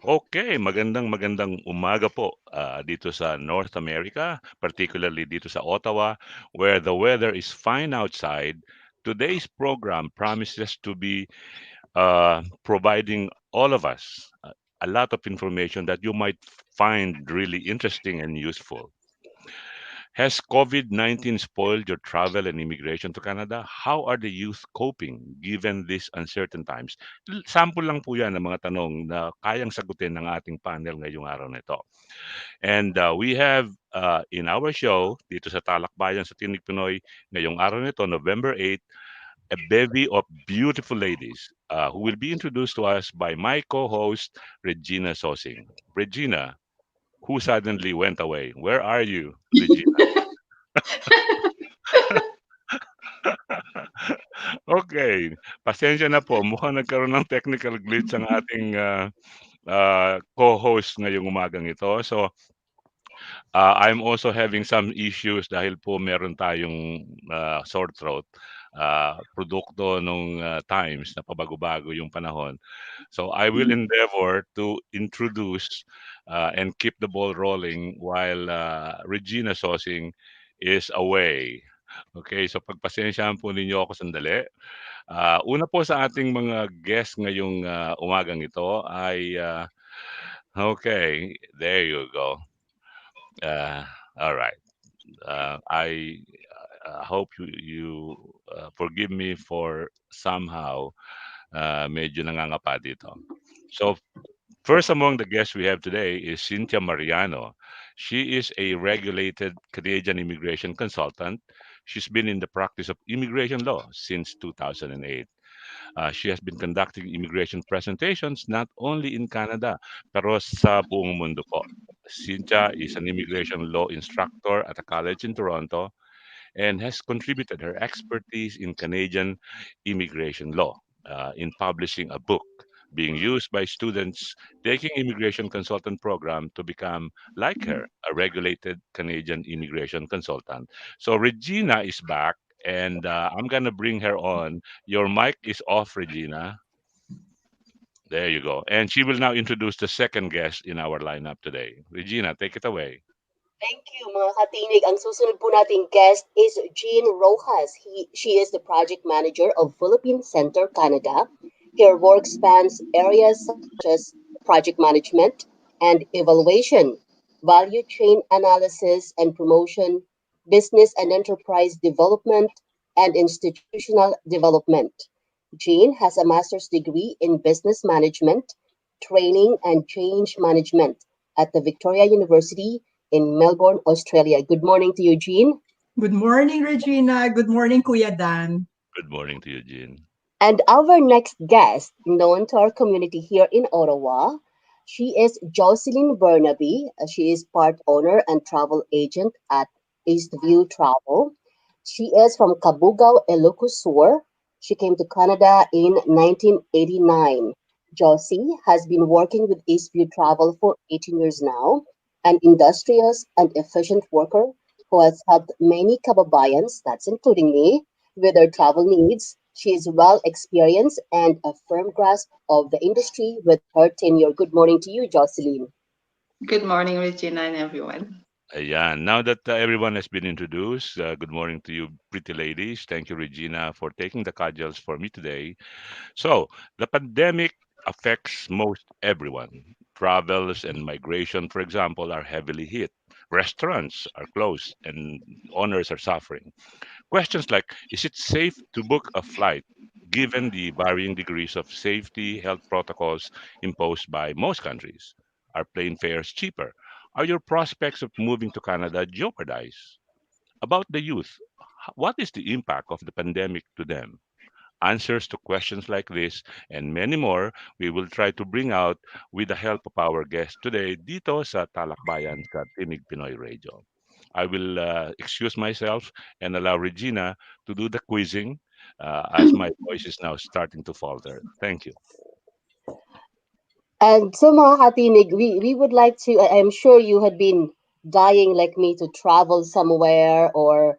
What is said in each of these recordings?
Okay, magandang umaga po dito sa North America, particularly dito sa Ottawa, where the weather is fine outside. Today's program promises to be providing all of us a lot of information that you might find really interesting and useful. Has COVID-19 spoiled your travel and immigration to Canada? How are the youth coping given these uncertain times? Sample lang po yan ng mga tanong na kayang sagutin ng ating panel ngayong araw na ito. And we have in our show, dito sa Talak-Bayan sa Tinig Pinoy, ngayong araw nito, November 8, a bevy of beautiful ladies who will be introduced to us by my co-host, Regina Sosing. Regina, who suddenly went away? Where are you, Regina? Okay, pasensya na po. Mukhang nagkaroon ng technical glitch ang ating co-host ngayong umagang ito. So, I'm also having some issues dahil po meron tayong sore throat. Produkto nung times na pabago-bago yung panahon. So I will endeavor to introduce and keep the ball rolling while Regina Sosing is away. Okay, so pagpasensyahan po ninyo ako sandali. Una po sa ating mga guest ngayong umagang ito ay, okay, there you go. Uh, all right. I hope you forgive me for somehow medyo nangangapa dito. So first among the guests we have today is Cynthia Mariano. She is a regulated Canadian immigration consultant. She's been in the practice of immigration law since 2008. She has been conducting immigration presentations not only in Canada, pero sa buong mundo po. Cynthia is an immigration law instructor at a college in Toronto and has contributed her expertise in Canadian immigration law in publishing a book being used by students taking immigration consultant program to become like her, a regulated Canadian immigration consultant. So Regina is back and I'm going to bring her on. Your mic is off, Regina. There you go. And she will now introduce the second guest in our lineup today. Regina, take it away. Thank you, mga katinig. Ang susunod po nating guest is Jean Rojas. She is the project manager of Philippine Center Canada. Her work spans areas such as project management and evaluation, value chain analysis and promotion, business and enterprise development, and institutional development. Jean has a master's degree in business management, training, and change management at the Victoria University in Melbourne, Australia. Good morning to you, Jean. Good morning, Regina. Good morning, Kuya Dan. Good morning to you, Jean. And our next guest, known to our community here in Ottawa, she is Jocelyn Burnaby. She is part owner and travel agent at Eastview Travel. She is from Kabugao, Ilocos Sur. She came to Canada in 1989. Josie has been working with Eastview Travel for 18 years now, an industrious and efficient worker who has helped many kababayans, that's including me, with their travel needs. She is well experienced and a firm grasp of the industry with her tenure. Good morning to you, Jocelyn. Good morning, Regina and everyone. Yeah, now that everyone has been introduced, good morning to you, pretty ladies. Thank you, Regina, for taking the cudgels for me today. So, the pandemic affects most everyone. Travels and migration, for example, are heavily hit. Restaurants are closed and owners are suffering. Questions like, is it safe to book a flight given the varying degrees of safety health protocols imposed by most countries? Are plane fares cheaper? Are your prospects of moving to Canada jeopardized? About the youth, what is the impact of the pandemic to them? Answers to questions like this and many more we will try to bring out with the help of our guest today dito sa Talakbayan sa Tinig Pinoy Radio. I will excuse myself and allow Regina to do the quizzing as my voice is now starting to falter. Thank you. And so, mga katinig, we would like to, I'm sure you had been dying like me to travel somewhere or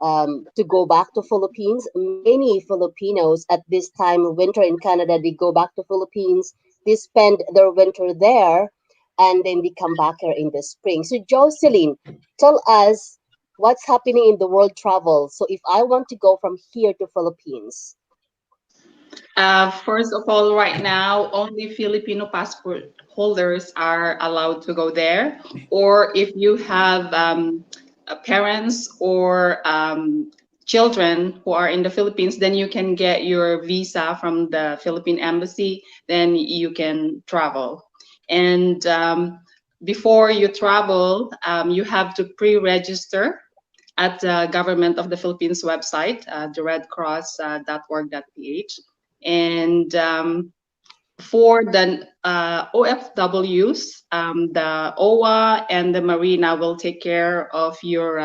to go back to Philippines. Many Filipinos at this time, winter in Canada, they go back to Philippines they spend their winter there, and then they come back here in the spring. So, Jocelyn, tell us what's happening in the world travel. So, if I want to go from here to Philippines, First of all, right now, only Filipino passport holders are allowed to go there. Or if you have parents or children who are in the Philippines, then you can get your visa from the Philippine embassy. Then you can travel. And before you travel, you have to pre-register at the Government of the Philippines website, the redcross.org.ph. And for the OFWs, the OWA and the Marina will take care of your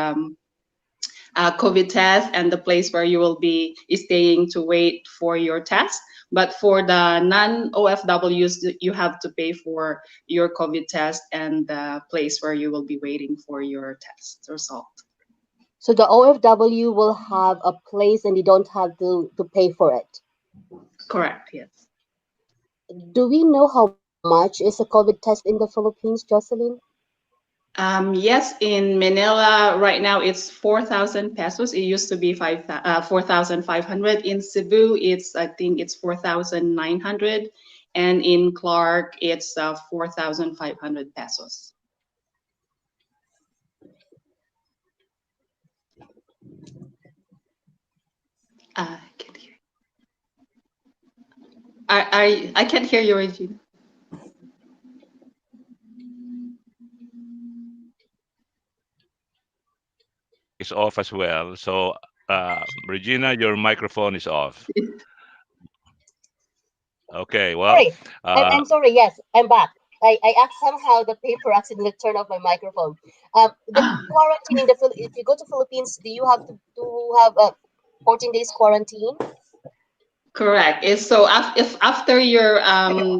COVID test and the place where you will be staying to wait for your test. But for the non OFWs, you have to pay for your COVID test and the place where you will be waiting for your test result. so the OFW will have a place and you don't have to pay for it. Correct, yes. Do we know how much is a COVID test in the Philippines, Jocelyn? Yes, in Manila right now it's 4,000 pesos. It used to be 4,500. In Cebu, I think it's 4,900, and in Clark it's 4,500 pesos. I can't hear. I can't hear you, Regina. Is off as well. So, Regina, your microphone is off. Okay, well, Sorry, uh, I'm sorry. Yes, I'm back. Somehow the paper accidentally turned off my microphone. The quarantine in if you go to Philippines, do you have to have a 14 days quarantine? Correct. Is so if after your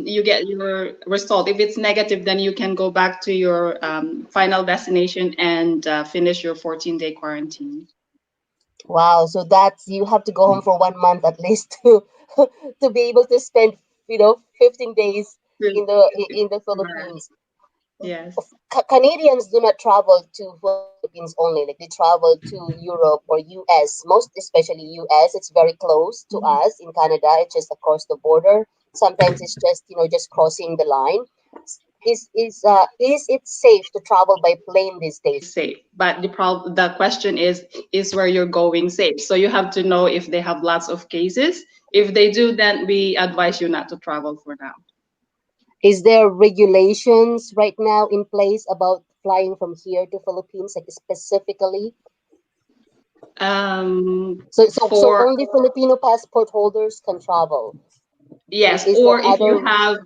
you get your result, if it's negative, then you can go back to your final destination and finish your 14-day quarantine. Wow, so that's you have to go home for 1 month at least to to be able to spend 15 days in the Correct. Philippines. Yes. Canadians do not travel to Philippines only, like they travel to Europe or US, most especially US. It's very close to us. In Canada, it's just across the border. Sometimes it's just just crossing the line. Is it safe to travel by plane these days? Safe, but the question is where you're going safe. So you have to know if they have lots of cases. If they do, then we advise you not to travel for now. Is there regulations right now in place about flying from here to Philippines, like specifically? So For only Filipino passport holders can travel. yes, Is there or if you other? have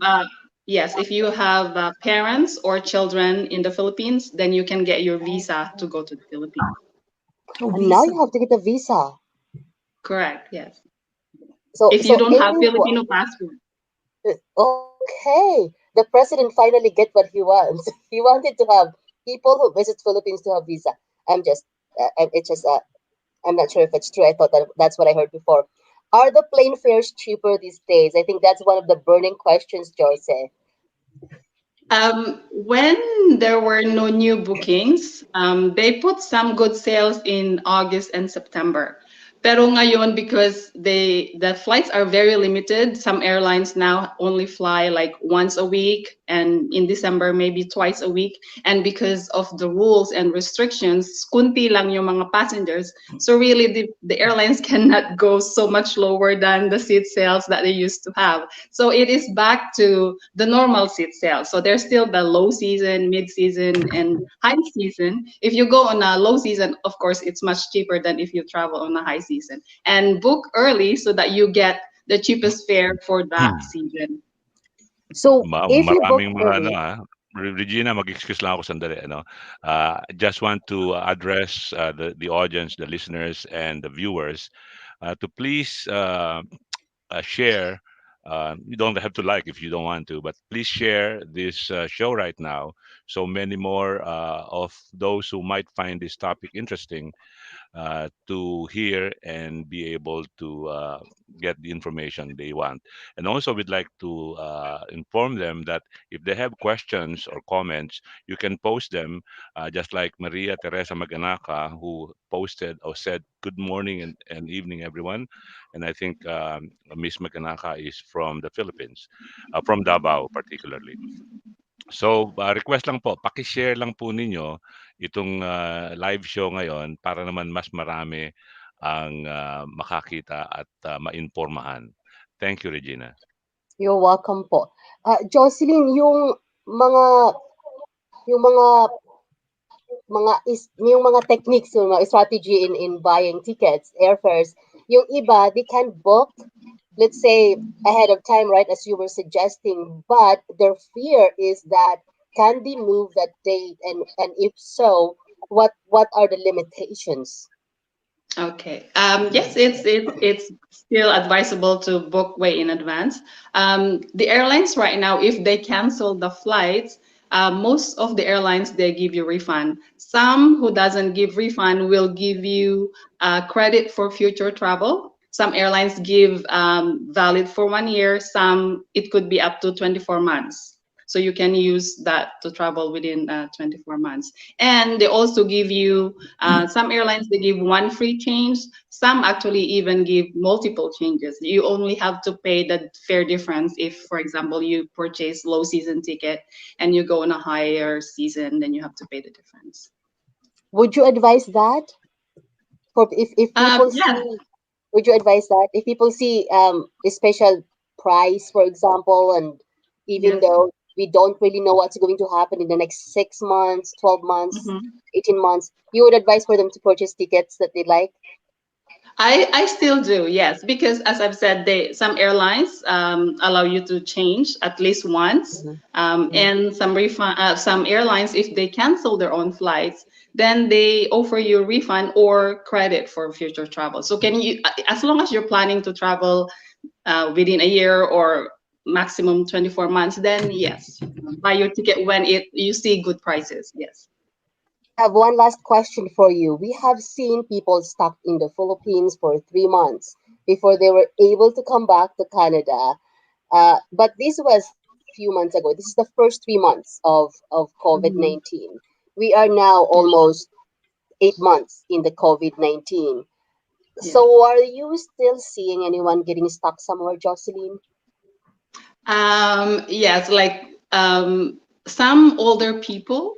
yes, if you have parents or children in the Philippines, then you can get your visa to go to the Philippines. Oh, And now visa. you have to get a visa. Correct, yes. So If you so don't have anyone. Filipino passport. Okay, the president finally get what he wants. He wanted to have people who visit Philippines to have visa. It's just I'm not sure if it's true. I thought that's what I heard before. Are the plane fares cheaper these days? I think that's one of the burning questions, Joyce. When there were no new bookings, they put some good sales in August and September. Pero ngayon, because the flights are very limited, some airlines now only fly like once a week, and in December maybe twice a week. And because of the rules and restrictions, kunti lang yung mga passengers. So really, the airlines cannot go so much lower than the seat sales that they used to have. So it is back to the normal seat sales. So there's still the low season, mid season, and high season. If you go on a low season, of course, it's much cheaper than if you travel on a high season. And book early so that you get the cheapest fare for that season. So if you book maraming mga ano, early, Regina, mag-excuse lang ako sandali, ano. I just want to address the audience, the listeners, and the viewers to please share. You don't have to like if you don't want to, but please share this show right now so many more of those who might find this topic interesting to hear and be able to get the information they want. And also, we'd like to inform them that if they have questions or comments, you can post them, just like Maria Teresa Maganaka, who posted or said, "Good morning and evening, everyone." And I think Miss Maganaka is from the Philippines, from Davao particularly. So, request lang po, paki-share lang po ninyo itong live show ngayon para naman mas marami ang makakita at mainformahan. Thank you, Regina. You're welcome po. Jocelyn, mga yung yung mga techniques, yung mga strategy in buying tickets, airfares, yung iba, they can book, let's say, ahead of time, right, as you were suggesting, but their fear is that can they move that date, and if so, what are the limitations? Okay. Yes, it's still advisable to book way in advance. The airlines right now, if they cancel the flights, most of the airlines they give you refund. Some who doesn't give refund will give you credit for future travel. Some airlines give valid for 1 year. Some it could be up to 24 months. So you can use that to travel within 24 months. And they also give you some airlines they give one free change. Some actually even give multiple changes. You only have to pay the fare difference if, for example, you purchase low season ticket and you go on a higher season, then you have to pay the difference. Would you advise that for if people Yeah. see? Would you advise that if people see a special price, for example, and even Yes. though we don't really know what's going to happen in the next 6 months, 12 months, Mhm. 18 months, you would advise for them to purchase tickets that they like? I still do, yes, because as I've said, some airlines allow you to change at least once, Mhm. and some airlines, if they cancel their own flights, then they offer you refund or credit for future travel. So can you, as long as you're planning to travel within a year or maximum 24 months, then yes, buy your ticket when it you see good prices. Yes. I have one last question for you. We have seen people stuck in the Philippines for 3 months before they were able to come back to Canada. But this was a few months ago. This is the first 3 months of COVID Mhm. 19. We are now almost 8 months in the COVID 19. Yes. So, are you still seeing anyone getting stuck somewhere, Jocelyn? Yes, like some older people,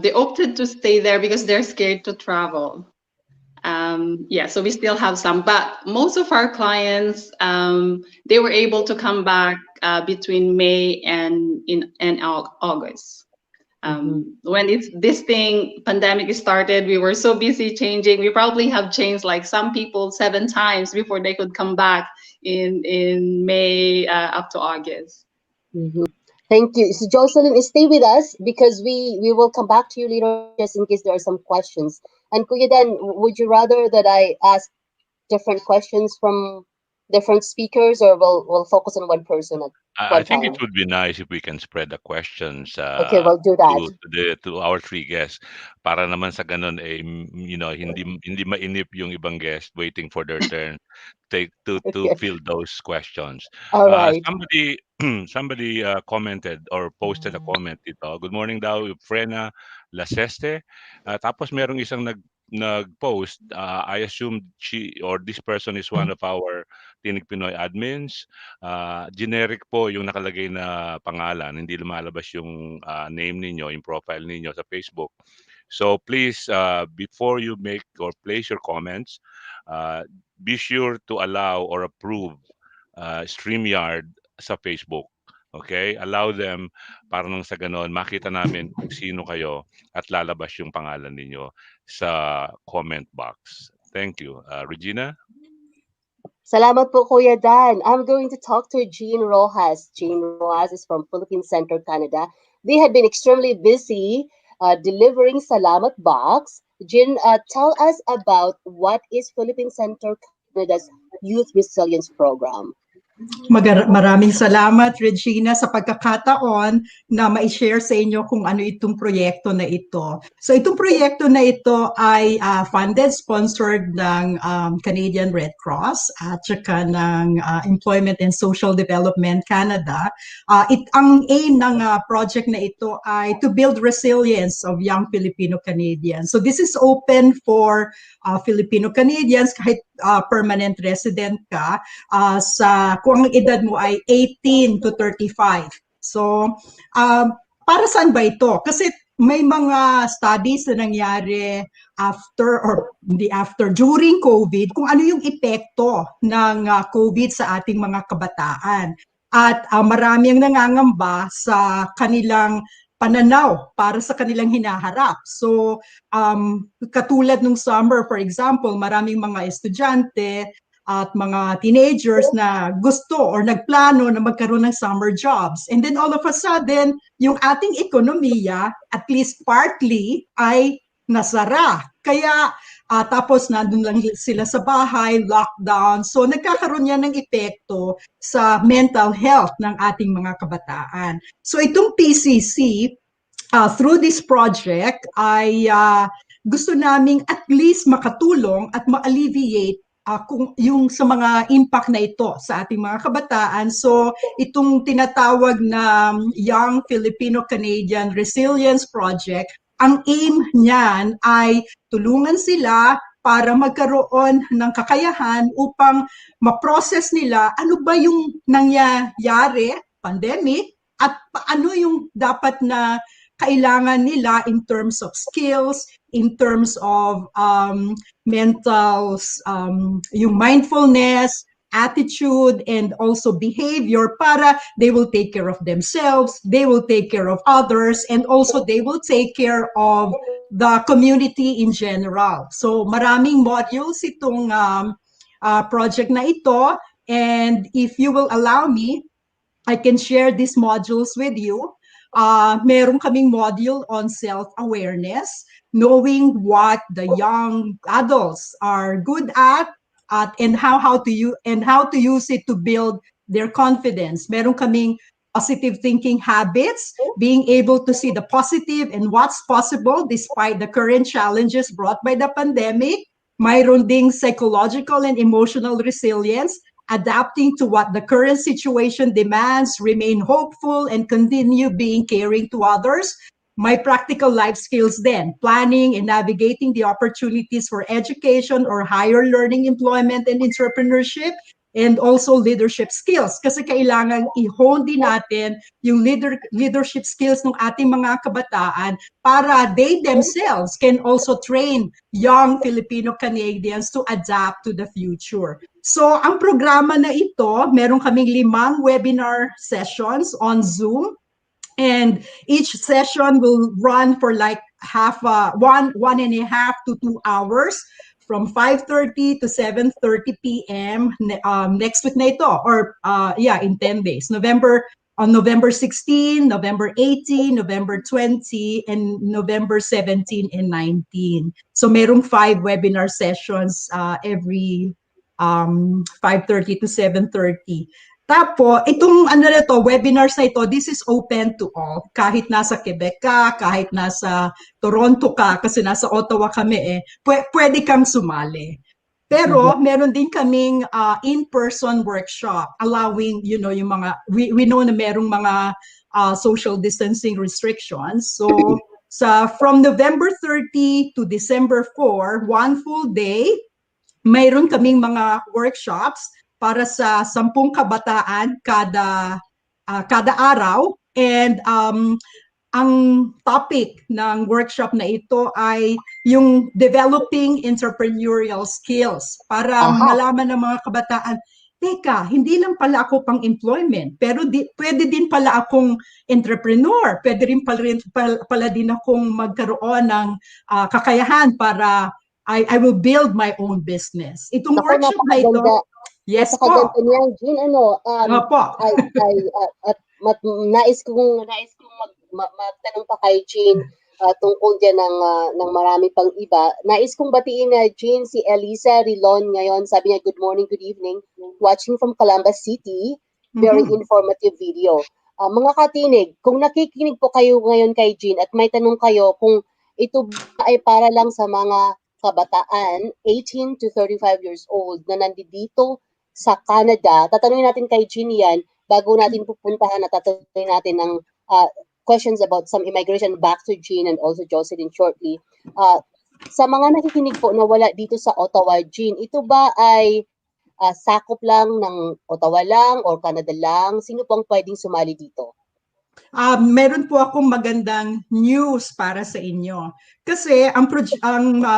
they opted to stay there because they're scared to travel. Yeah, so we still have some, but most of our clients, they were able to come back between May and August. Mm-hmm. When this thing pandemic started, we were so busy changing. We probably have changed like some people 7 times before they could come back in May up to August. Mm-hmm. Thank you. So, Jocelyn, stay with us because we will come back to you later on just in case there are some questions. And Kuya Dan, would you rather that I ask different questions from different speakers, or we'll focus on one person at I one think it time? would be nice if we can spread the questions Okay, we'll do that. to our three guests para naman sa ganun hindi mainip yung ibang guest waiting for their turn to Okay. fill those questions. All right. Somebody somebody commented or posted a comment dito. Good morning daw, Frena Laseste. Tapos merong isang nag-post. I assume she or this person is one of our Tinig Pinoy admins. Generic po yung nakalagay na pangalan, hindi lumalabas yung name ninyo, yung profile ninyo sa Facebook. So please, before you make or place your comments, uh, be sure to allow or approve StreamYard sa Facebook. Okay? Allow them para nang sa ganon, makita namin kung sino kayo at lalabas yung pangalan ninyo sa comment box. Thank you. Regina? Salamat po, Kuya Dan. I'm going to talk to Jean Rojas. Jean Rojas is from Philippine Center, Canada. They had been extremely busy delivering Salamat Box. Jean, tell us about what is Philippine Center Canada's Youth Resilience Program. Maraming salamat, Regina, sa pagkakataon na ma-share sa inyo kung ano itong proyekto na ito. So itong proyekto na ito ay funded, sponsored ng Canadian Red Cross at saka ng Employment and Social Development Canada. Ang aim ng project na ito ay to build resilience of young Filipino-Canadians. So this is open for Filipino-Canadians kahit permanent resident ka kung ang edad mo ay 18 to 35. So, para saan ba ito? Kasi may mga studies na nangyari during COVID, kung ano yung epekto ng COVID sa ating mga kabataan. At marami ang nangangamba sa kanilang pananaw para sa kanilang hinaharap. So, katulad nung summer, for example, maraming mga estudyante at mga teenagers na gusto or nagplano na magkaroon ng summer jobs. And then all of a sudden, yung ating ekonomiya, at least partly, ay nasara. Kaya tapos nandun lang sila sa bahay, lockdown. So nagkakaroon yan ng epekto sa mental health ng ating mga kabataan. So itong PCC, through this project, ay gusto naming at least makatulong at ma-alleviate kung yung sa mga impact na ito sa ating mga kabataan. So itong tinatawag na Young Filipino-Canadian Resilience Project, ang aim niyan ay tulungan sila para magkaroon ng kakayahan upang ma-process nila ano ba yung nangyayari, pandemic, at paano yung dapat na kailangan nila in terms of skills, in terms of mental, yung mindfulness, attitude, and also behavior para they will take care of themselves, they will take care of others, and also they will take care of the community in general. So maraming modules itong project na ito, and if you will allow me, I can share these modules with you. Meron kaming module on self-awareness, knowing what the young adults are good at and how to use it to build their confidence. Meron kaming positive thinking habits, being able to see the positive and what's possible despite the current challenges brought by the pandemic. Mayroon ding psychological and emotional resilience, adapting to what the current situation demands, remain hopeful, and continue being caring to others. My practical life skills then, planning and navigating the opportunities for education or higher learning, employment, and entrepreneurship, and also leadership skills. Kasi kailangan i-hone din natin yung leadership skills ng ating mga kabataan para they themselves can also train young Filipino-Canadians to adapt to the future. So, ang programa na ito, meron kaming 5 webinar sessions on Zoom. And each session will run for like 1.5 to 2 hours from 5:30 to 7:30 p.m. Next week na ito, or in 10 days. On November 16, November 18, November 20, and November 17 and 19. So merong 5 webinar sessions every 5:30 to 7:30. Tapos, itong webinars na ito, this is open to all. Kahit nasa Quebec ka, kahit nasa Toronto ka, kasi nasa Ottawa kami pwede kang sumali. Pero meron din kaming in-person workshop allowing, yung mga, we know na merong mga social distancing restrictions. So, from November 30 to December 4, 1 full day, mayroon kaming mga workshops para sa 10 kabataan kada araw. And ang topic ng workshop na ito ay yung developing entrepreneurial skills para malaman ng mga kabataan, teka, hindi lang pala ako pang employment, pero pwede din pala akong entrepreneur, pwede rin pala din akong magkaroon ng kakayahan para I will build my own business. Itong workshop na ito, yes po. Napakaganda niyan, Jean, nais kong magtanong pa kay Jean, tungkol dyan ng marami pang iba. Nais kong batiin na Jean, si Elisa Rilon ngayon. Sabi niya, good morning, good evening. Watching from Calamba City. Very informative video. Mga katinig, kung nakikinig po kayo ngayon kay Jean at may tanong kayo kung ito ba ay para lang sa mga kabataan, 18 to 35 years old, na nandito sa Canada, tatanungin natin kay Jean yan bago natin pupuntahan at tatanungin natin ng questions about some immigration back to Jean and also Jocelyn shortly. Sa mga nakikinig po na wala dito sa Ottawa, Jean, ito ba ay sakop lang ng Ottawa lang or Canada lang? Sino pong pwedeng sumali dito? Meron po akong magandang news para sa inyo. Kasi ang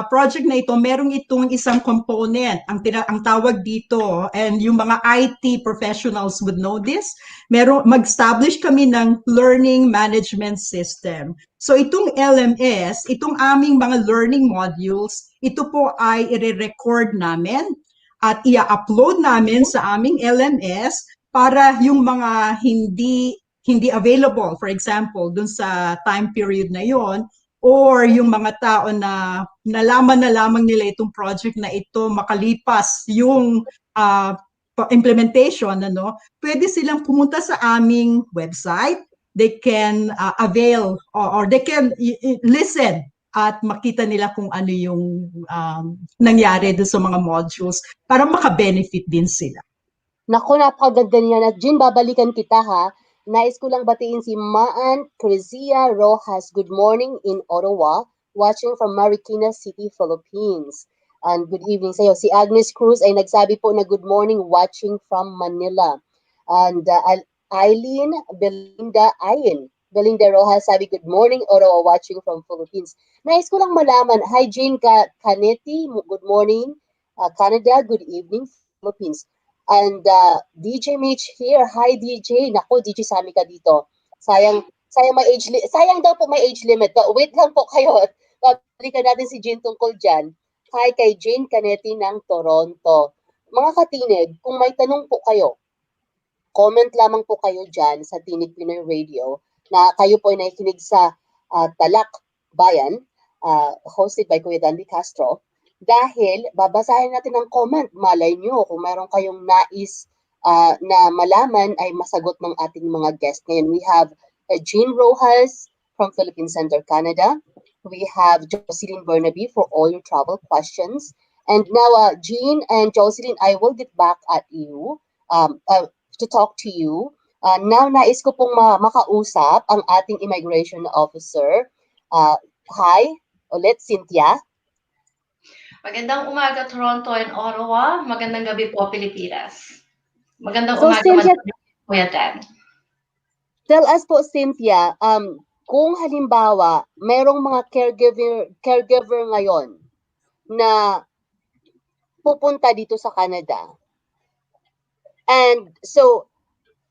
project na ito, merong itong isang component. Ang tawag dito, and yung mga IT professionals would know this, mag-establish kami ng learning management system. So itong LMS, itong aming mga learning modules, ito po ay i-record namin at i-upload namin sa aming LMS para yung mga hindi available, for example, dun sa time period na yon, or yung mga tao na nalaman na lamang nila itong project na ito makalipas yung implementation, pwede silang pumunta sa aming website. They can avail or they can listen at makita nila kung ano yung nangyari doon sa mga modules para maka-benefit din sila. Naku, napakaganda niyan. At Jean, babalikan kita ha. Nais ko lang batiin si Maan Crizia Rojas. Good morning in Ottawa, watching from Marikina City, Philippines. And good evening sa iyo. Si Agnes Cruz ay nagsabi po na good morning, watching from Manila. And Eileen Belinda Rojas sabi good morning, Ottawa, watching from Philippines. Nais ko lang malaman, hi Jane Caneti, good morning. Canada, good evening, Philippines. And DJ Mitch here. Hi DJ. Nako, DJ Sami ka dito. Sayang may sayang daw po may age limit. Wait lang po kayo. Balikan natin si Jane tungkol dyan. Hi kay Jane Canetti ng Toronto. Mga katinig, kung may tanong po kayo, comment lamang po kayo dyan sa Tinig Pinoy Radio na kayo po ay nakikinig sa Talak-BAYAN, hosted by Kuya Dandy Castro. Dahil babasahin natin ang comment, malay nyo kung meron kayong nais na malaman ay masagot ng ating mga guest. Ngayon, we have Jean Rojas from Philippine Center, Canada. We have Jocelyn Burnaby for all your travel questions. And now, Jean and Jocelyn, I will get back at you to talk to you. Now, nais ko pong makausap ang ating immigration officer. Hi, ulit, Cynthia. Magandang umaga, Toronto and Ottawa. Magandang gabi po, Pilipinas. Magandang So, umaga, Cynthia, Kuya Dan. Tell us po, Cynthia, kung halimbawa, merong mga caregiver ngayon na pupunta dito sa Canada. And so,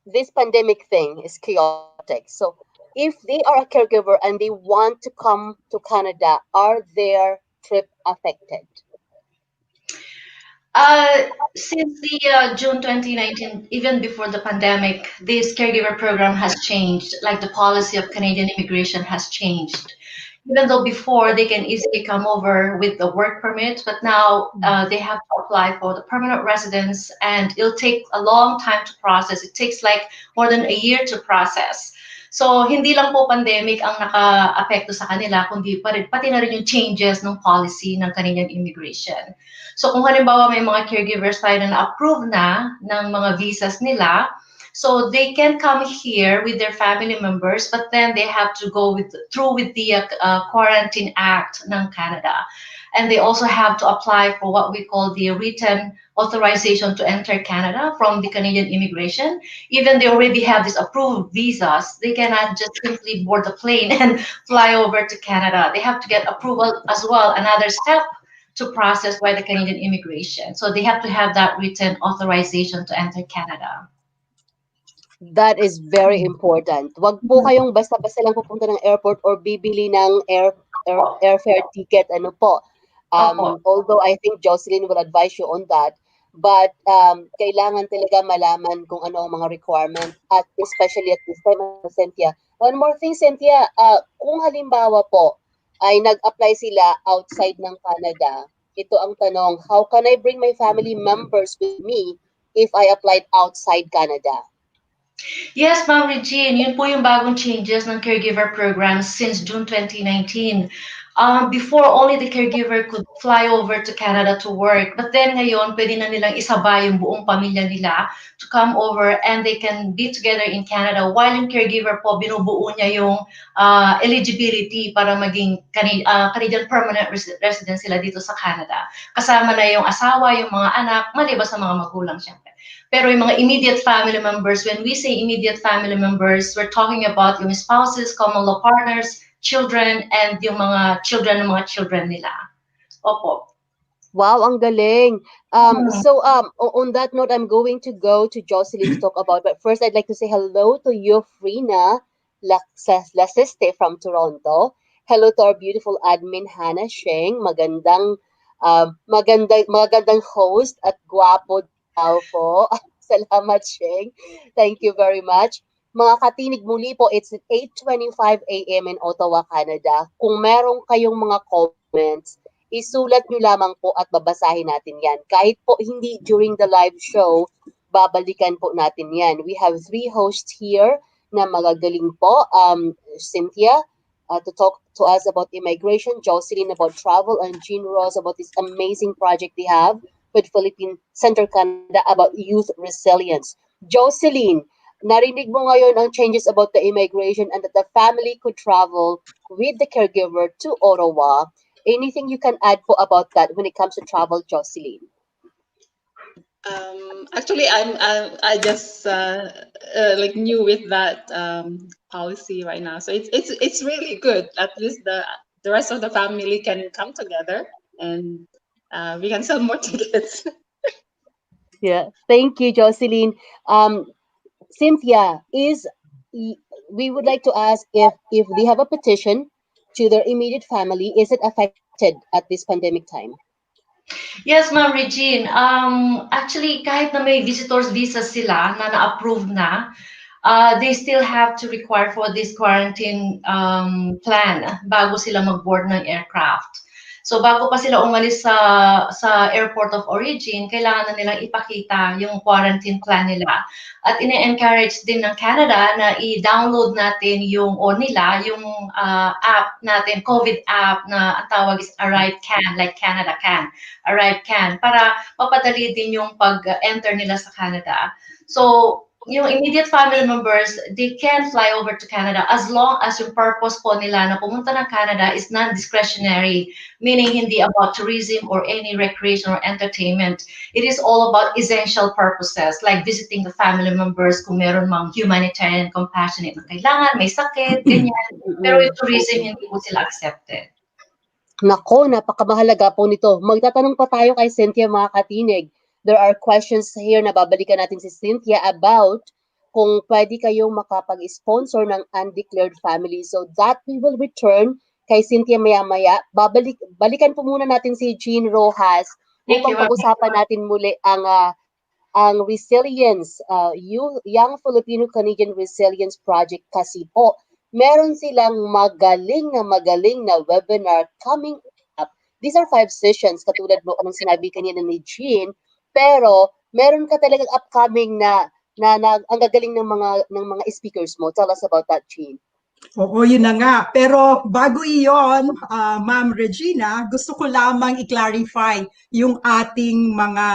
this pandemic thing is chaotic. So, if they are a caregiver and they want to come to Canada, are their trip affected? Since the June 2019, even before the pandemic, this caregiver program has changed. Like the policy of Canadian immigration has changed. Even though before they can easily come over with the work permit, but now they have to apply for the permanent residence, and it'll take a long time to process. It takes like more than a year to process. So, hindi lang po pandemic ang naka-apekto sa kanila, kundi pati na rin yung changes ng policy ng Canadian immigration. So, kung halimbawa may mga caregivers tayo na na-approve na ng mga visas nila, so they can come here with their family members, but then they have to go through with the Quarantine Act ng Canada. And they also have to apply for what we call the written authorization to enter Canada from the Canadian immigration. Even they already have these approved visas, they cannot just simply board the plane and fly over to Canada. They have to get approval as well, another step to process by the Canadian immigration. So they have to have that written authorization to enter Canada. That is very important. Wag po kayong basta-basta lang pupunta ng airport or bibili ng airfare ticket, ano po. Although I think Jocelyn will advise you on that. But kailangan talaga malaman kung ano ang mga requirement, at especially at this time, Cynthia. One more thing, Cynthia, kung halimbawa po, ay nag-apply sila outside ng Canada. Ito ang tanong, how can I bring my family members with me if I applied outside Canada? Yes, Ma'am Regine, yun po yung bagong changes ng caregiver programs since June 2019. Before, only the caregiver could fly over to Canada to work. But then ngayon, pwede na nilang isabay yung buong pamilya nila to come over and they can be together in Canada. While yung caregiver po, binubuo niya yung eligibility para maging Canadian permanent resident sila dito sa Canada. Kasama na yung asawa, yung mga anak, maliban sa mga magulang siyempre. Pero yung mga immediate family members, when we say immediate family members, we're talking about yung spouses, common law partners, children, and yung mga children nila. Opo. Wow, ang galing. On that note, I'm going to go to Jocelyn to talk about, but first I'd like to say hello to Eufrina Lasiste from Toronto. Hello to our beautiful admin, Hannah Sheng. Magandang host at gwapo daw po. Salamat, Sheng. Thank you very much. Mga katinig, muli po, it's 8:25 a.m. in Ottawa, Canada. Kung meron kayong mga comments, isulat nyo lamang po at babasahin natin yan. Kahit po hindi during the live show, babalikan po natin yan. We have 3 hosts here na magagaling po. Cynthia, to talk to us about immigration, Jocelyn about travel, and Jean Ross about this amazing project they have with Philippine Center Canada about youth resilience. Jocelyn, narinig mo ngayon ang changes about the immigration and that the family could travel with the caregiver to Ottawa. Anything you can add po about that when it comes to travel, Jocelyn? Actually, I just like new with that policy right now, so it's really good. At least the rest of the family can come together and we can sell more tickets. Yeah, thank you, Jocelyn. Cynthia, we would like to ask if they have a petition to their immediate family, is it affected at this pandemic time? Yes, Ma'am Regine. Actually, kahit na may visitors visa sila na na-approve na, they still have to require for this quarantine plan bago sila mag-board ng aircraft. So bago pa sila umalis sa airport of origin, kailangan na nilang ipakita yung quarantine plan nila. At ine-encourage din ng Canada na i-download natin yung app natin, COVID app na ang tawag is Arrive Can, like Canada Can, Arrive Can, para mapadali din yung pag-enter nila sa Canada. So, yung immediate family members, they can fly over to Canada as long as yung purpose po nila na pumunta ng Canada is non-discretionary, meaning hindi about tourism or any recreation or entertainment. It is all about essential purposes like visiting the family members kung meron mang humanitarian compassionate na kailangan, may sakit, ganyan. Pero yung tourism, hindi po sila accepted. Nako, napakamahalaga po nito. Magtatanong pa tayo kay Cynthia, mga katinig. There are questions here na babalikan natin si Cynthia about kung pwede kayong makapag-sponsor ng undeclared family. So that we will return kay Cynthia maya-maya. Balikan po muna natin si Jean Rojas upang pag-usapan natin muli ang resilience, Young Filipino Canadian Resilience Project kasi po. Meron silang magaling na webinar coming up. These are 5 sessions, katulad mo ng sinabi kanina ni Jean, pero meron ka talagang upcoming na ang gagaling ng mga speakers mo. Tell us about that, Jean. Oo, yun na nga. Pero bago iyon, Ma'am Regina, gusto ko lamang i-clarify yung ating mga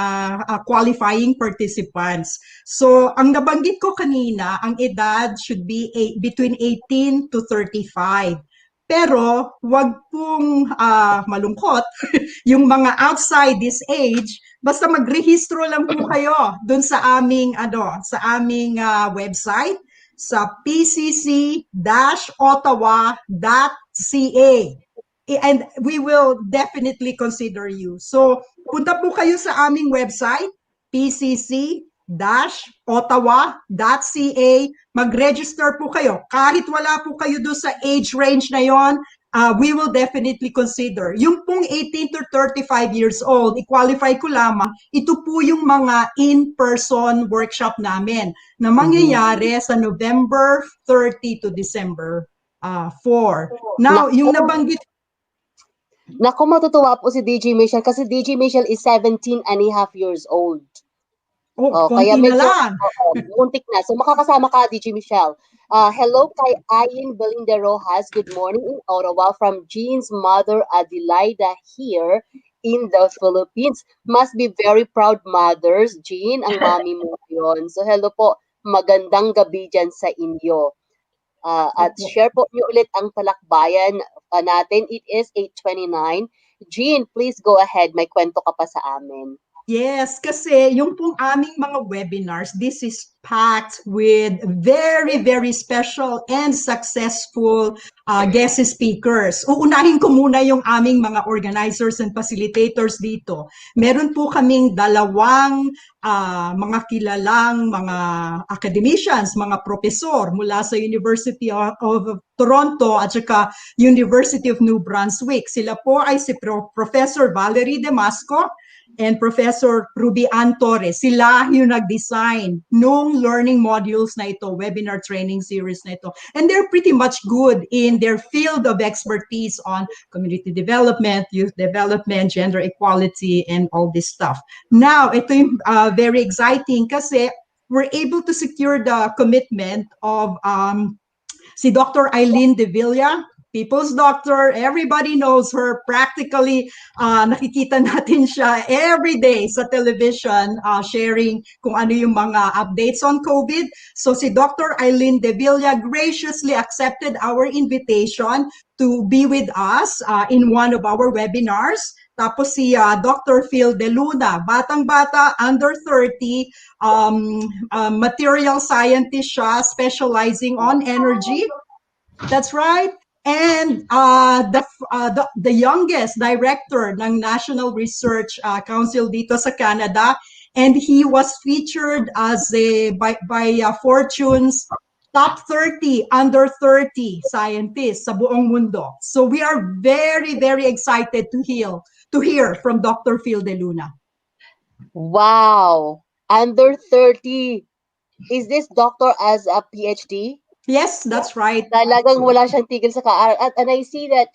qualifying participants. So, ang nabanggit ko kanina, ang edad should be between 18 to 35. Pero wag pong malungkot yung mga outside this age, basta magrehistro lang po kayo dun sa aming website sa pcc-ottawa.ca and we will definitely consider you. So, punta po kayo sa aming website pcc-ottawa.ca, mag-register po kayo. Kahit wala po kayo doon sa age range na yon, we will definitely consider. Yung pong 18 to 35 years old, i-qualify ko lamang, ito po yung mga in-person workshop namin na mangyayari sa November 30 to December 4. Now, yung nabanggit Naku, matutuwa po si DJ Michelle kasi DJ Michelle is 17 and a half years old. Oh, Kaya konti na medyo lang. muntik na. So makakasama ka, DJ Michelle. Hello kay Ayin Belinda Rojas. Good morning in Ottawa from Jean's mother Adelaida here in the Philippines. Must be very proud mothers, Jean. Ang mami mo yun. So hello po. Magandang gabi dyan sa inyo. At Opo. share po niyo ulit ang talakbayan natin. It is 8:29. Jean, please go ahead. May kwento ka pa sa amin. Yes, kasi yung pong aming mga webinars, this is packed with very, very special and successful guest speakers. Uunahin ko muna yung aming mga organizers and facilitators dito. Meron po kaming dalawang mga kilalang mga academicians, mga profesor mula sa University of Toronto at saka University of New Brunswick. Sila po ay si Professor Valerie Damasco and Professor Ruby Ann Torres. Sila yung nag-design nung learning modules na ito, webinar training series na ito. And they're pretty much good in their field of expertise on community development, youth development, gender equality, and all this stuff. Now, ito yung very exciting kasi we're able to secure the commitment of si Dr. Eileen De Villa, people's doctor. Everybody knows her. Practically, nakikita natin siya every day sa television, sharing kung ano yung mga updates on COVID. So si Dr. Eileen De Villa graciously accepted our invitation to be with us in one of our webinars. Tapos si Dr. Phil De Luna, batang-bata, under 30, material scientist siya, specializing on energy. That's right. And the youngest director ng National Research Council dito sa Canada, and he was featured as by Fortune's top 30 under 30 scientists sa buong mundo. So we are very, very excited to hear from Dr. Phil De Luna. Wow! Under 30. Is this doctor as a PhD? Yes, that's right. Talagang wala siyang tigil sa kaaral. And I see that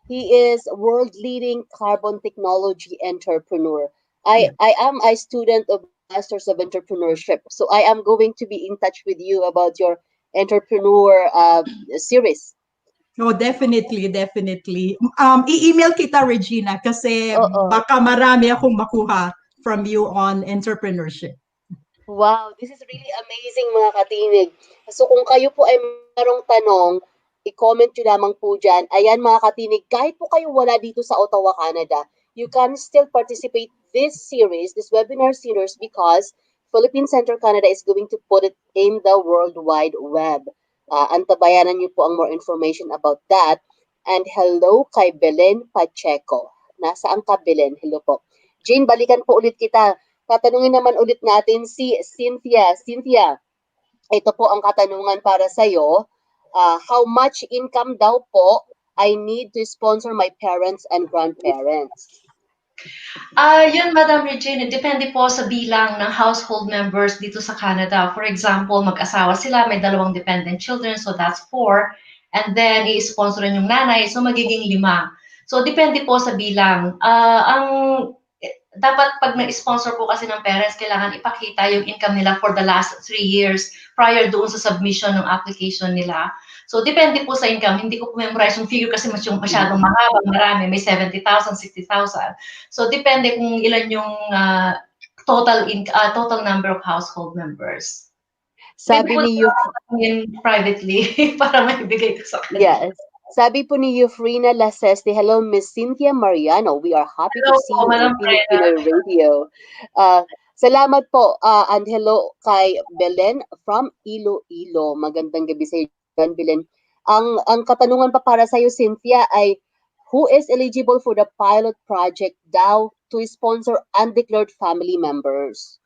he is world-leading carbon technology entrepreneur. I am a student of Masters of Entrepreneurship. So I am going to be in touch with you about your entrepreneur series. Oh, definitely, definitely. I-email kita, Regina, kasi Oo. baka marami akong makuha from you on entrepreneurship. Wow, this is really amazing mga katinig. So kung kayo po ay mayroong tanong, i-comment nyo lamang po dyan. Ayan mga katinig, kahit po kayo wala dito sa Ottawa, Canada, you can still participate this series, this webinar series, because Philippine Center Canada is going to put it in the World Wide Web. Antabayanan nyo po ang more information about that. And hello kay Belen Pacheco. Nasaan ka, Belen? Hello po. Jane, balikan po ulit kita. Tatanungin naman ulit natin si Cynthia. Cynthia, ito po ang katanungan para sa'yo. How much income daw po I need to sponsor my parents and grandparents? Yun, Madam Regine, depende po sa bilang ng household members dito sa Canada. For example, mag-asawa sila, may 2 dependent children, so that's 4. And then, i-sponsoran yung nanay, so magiging 5. So, depende po sa bilang. Dapat pag na-sponsor po kasi ng parents, kailangan ipakita yung income nila for the last 3 years prior doon sa submission ng application nila. So, depende po sa income. Hindi ko po memorize yung figure kasi masyadong mahaba, marami. May 70,000, 60,000. So, depende kung ilan yung total number of household members. Sabi ni privately para maibigay ko sa kanila. Yes. Sabi po ni Eufrina Laseste, hello, Miss Cynthia Mariano. We are happy to see you on Pinoy Radio. Salamat po. And hello kay Belen from Iloilo. Magandang gabi sa iyo, Belen. Ang katanungan pa para sa iyo, Cynthia, ay who is eligible for the pilot project daw to sponsor undeclared family members?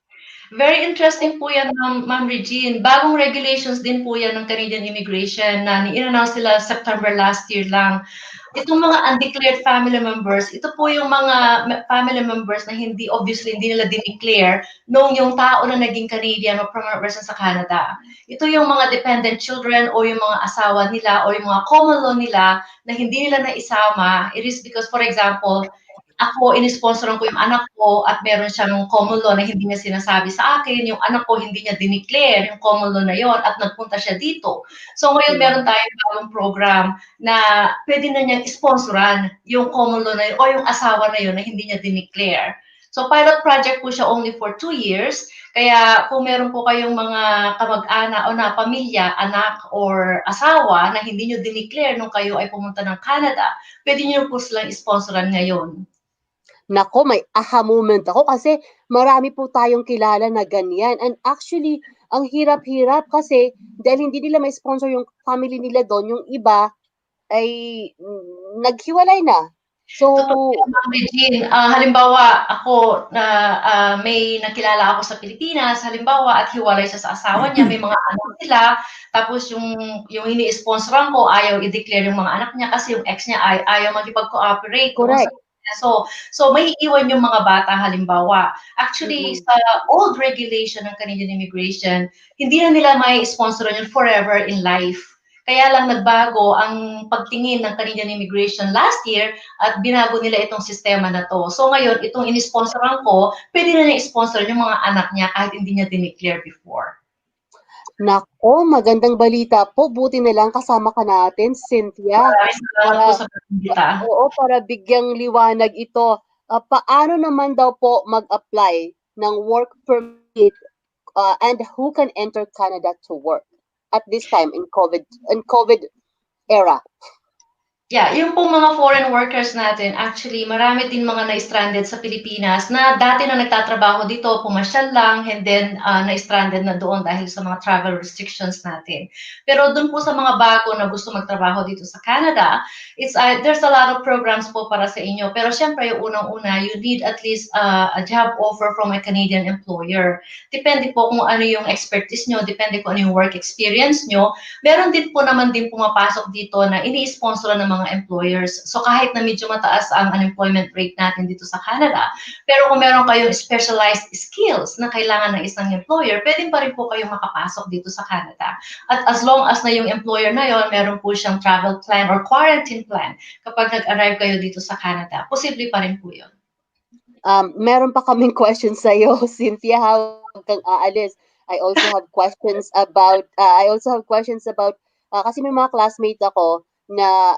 Very interesting po yan, Ma'am Regine. Bagong regulations din po yan ng Canadian Immigration na in-announce sila September last year lang. itong mga undeclared family members, ito po yung mga family members na obviously, hindi nila dineclare nung yung tao na naging Canadian o permanent resident sa Canada. Ito yung mga dependent children o yung mga asawa nila o yung mga common law nila na hindi nila naisama. It is because, for example, ako, inisponsoran ko yung anak ko at meron siyang common law na hindi niya sinasabi sa akin. Yung anak ko, hindi niya dineclare yung common law na yon at nagpunta siya dito. So ngayon, meron tayong bagong program na pwede na niyang sponsoran yung common law na yun o yung asawa na yun na hindi niya dineclare. So pilot project po siya only for 2 years. Kaya kung meron po kayong mga kamag-anak o na pamilya, anak or asawa na hindi niyo dineclare nung kayo ay pumunta ng Canada, pwede niyo po silang sponsoran ngayon. Nako, may aha moment ako kasi marami po tayong kilala na ganyan. And actually, ang hirap-hirap kasi dahil hindi nila may sponsor yung family nila doon, yung iba ay naghiwalay na. So, Totoo yan, Ma'am Regine. Halimbawa, ako na may nakilala ako sa Pilipinas, halimbawa, at hiwalay siya sa asawa niya, may mga anak sila, tapos yung ini-sponsoran ko, ayaw i-declare yung mga anak niya kasi yung ex niya ayaw makipag-cooperate doon sa correct. So may iwan yung mga bata halimbawa. Actually, sa old regulation ng Canadian immigration, hindi na nila may sponsoran yun forever in life. Kaya lang nagbago ang pagtingin ng Canadian immigration last year at binago nila itong sistema na to. So ngayon, itong inisponsoran ko, pwede na niya sponsor yung mga anak niya kahit hindi niya dineclare before. Nako, magandang balita po. Buti na lang kasama ka natin, Cynthia. Maraming salamat po sa pagbibita. Oo, para bigyang liwanag ito. Paano naman daw po mag-apply ng work permit and who can enter Canada to work at this time in COVID era? Yeah, yung pong mga foreign workers natin, actually, marami din mga na-stranded sa Pilipinas na dati na nagtatrabaho dito, pumasyal lang, and then na-stranded na doon dahil sa mga travel restrictions natin. Pero doon po sa mga bago na gusto magtrabaho dito sa Canada, there's a lot of programs po para sa inyo. Pero syempre, yung unang-una, you need at least a job offer from a Canadian employer. Depende po kung ano yung expertise nyo, depende kung ano yung work experience nyo. Meron din po naman din pumapasok dito na ini-sponsor ng mga employers. So kahit na medyo mataas ang unemployment rate natin dito sa Canada, pero kung meron kayong specialized skills na kailangan ng isang employer, pwedeng pa rin po kayong makapasok dito sa Canada. At as long as na yung employer na yon, meron po siyang travel plan or quarantine plan kapag nag-arrive kayo dito sa Canada, posible pa rin po yun. Meron pa kaming questions sa iyo, Cynthia, hawag kang aalis. I also have questions about kasi may mga classmates ako na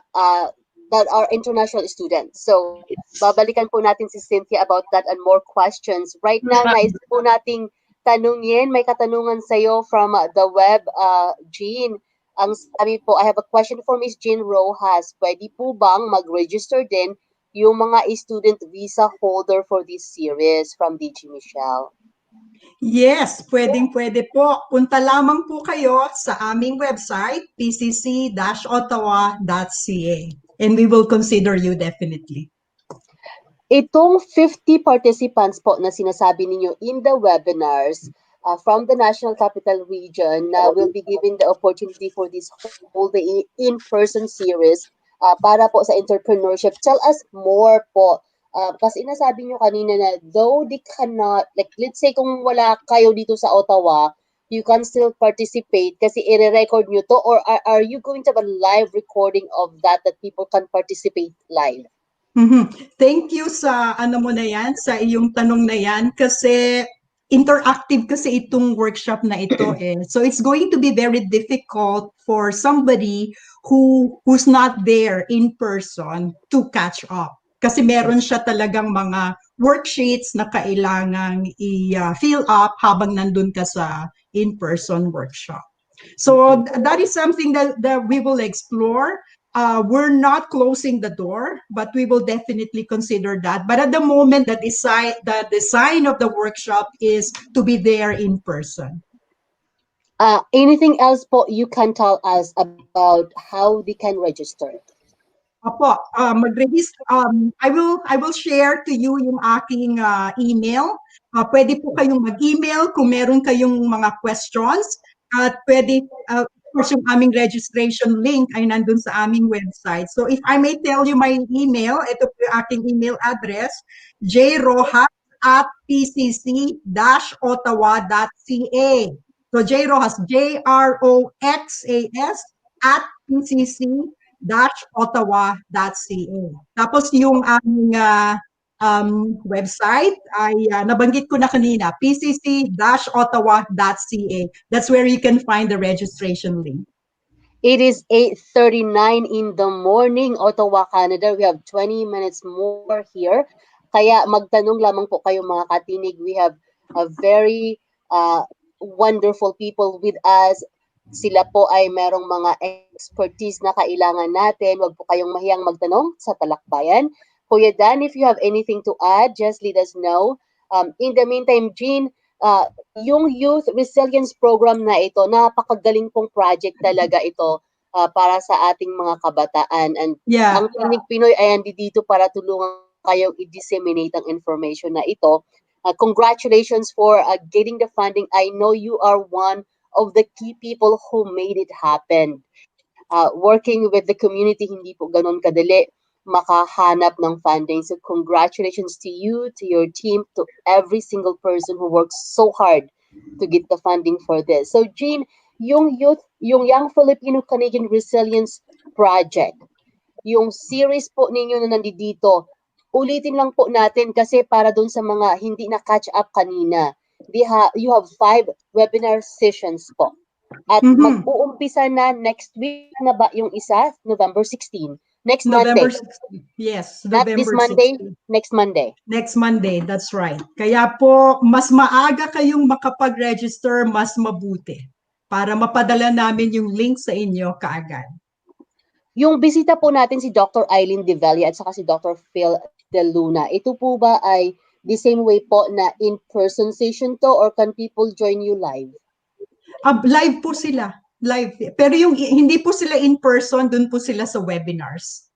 that are international students. So, babalikan po natin si Cynthia about that and more questions. Right now, nais po nating tanungin, may katanungan sa iyo from the web, Jean. Ang sabi po, I have a question for Miss Jean Rojas. Pwede po bang mag-register din yung mga student visa holder for this series from DG Michelle? Yes, pwedeng-pwede po. Punta lamang po kayo sa aming website, pcc-ottawa.ca. And we will consider you definitely. Itong 50 participants po na sinasabi ninyo in the webinars from the National Capital Region na will be given the opportunity for this whole day in-person series para po sa entrepreneurship. Tell us more po. Kasi inasabi nyo kanina na though they cannot, like let's say kung wala kayo dito sa Ottawa, you can still participate kasi i-record nyo to, or are you going to have a live recording of that people can participate live? Thank you sa mo na yan, sa iyong tanong na yan, kasi interactive kasi itong workshop na ito eh. So it's going to be very difficult for somebody who's not there in person to catch up. Kasi meron siya talagang mga worksheets na kailangang i-fill up habang nandun ka sa in-person workshop. So that is something that we will explore. We're not closing the door, but we will definitely consider that. But at the moment, the design of the workshop is to be there in person. Anything else po you can tell us about how they can register? Apo, mag-register. I will share to you yung aking email. Pwede po kayong mag-email kung meron kayong mga questions. At pwede course, yung aming registration link ay nandun sa aming website. So if I may tell you my email, ito po yung aking email address, jrojas@pcc-ottawa.ca. So jrojas, JROXAS @pcc-ottawa.ca. Tapos yung aming website ay nabanggit ko na kanina, pcc-ottawa.ca. That's where you can find the registration link. It is 8:39 in the morning, Ottawa, Canada. We have 20 minutes more here. Kaya magtanong lamang po kayo mga katinig. We have a very wonderful people with us. Sila po ay merong mga expertise na kailangan natin. Huwag po kayong mahiyang magtanong sa Talakbayan. Kuya Dan, if you have anything to add, just let us know. In the meantime, Jean, yung Youth Resilience Program na ito, napakagaling pong project talaga ito para sa ating mga kabataan. And ang Tinig Pinoy ay dito para tulungan kayo i-disseminate ang information na ito. Congratulations for getting the funding. I know you are one of the key people who made it happen. Working with the community, hindi po ganun kadali makahanap ng funding. So congratulations to you, to your team, to every single person who works so hard to get the funding for this. So Jean, yung Young Filipino Canadian Resilience Project, yung series po ninyo na nandito, ulitin lang po natin kasi para dun sa mga hindi na catch up kanina. You have 5 webinar sessions po. At mag-uumpisa na next week na ba yung isa? November 16. Next November Monday. 16. Yes, Not November this Monday, 16. next Monday. Next Monday, that's right. Kaya po, mas maaga kayong makapag-register, mas mabuti. Para mapadala namin yung link sa inyo kaagad. Yung bisita po natin si Dr. Eileen Develia at saka si Dr. Phil De Luna, ito po ba ay the same way po na in-person session to or can people join you live? Live po sila. Live. Pero yung hindi po sila in person, dun po sila sa webinars.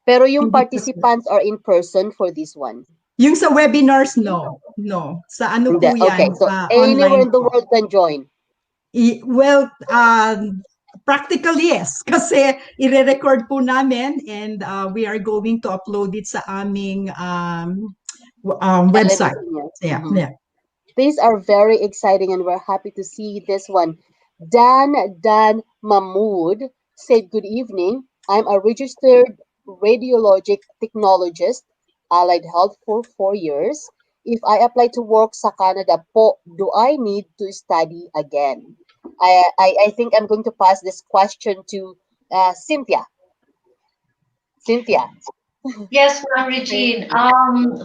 Pero yung participants are in person for this one? Yung sa webinars, no. No. Sa ano po yan? Okay, so anywhere in the world can join? Well, practically yes. Kasi i-record po namin and we are going to upload it sa aming website. Yeah. These are very exciting and we're happy to see this one. Dan Mahmood said, good evening. I'm a registered radiologic technologist, allied health for 4 years. If I apply to work sa Canada po, do I need to study again? I think I'm going to pass this question to Cynthia. Cynthia. Yes, Ma'am Regine.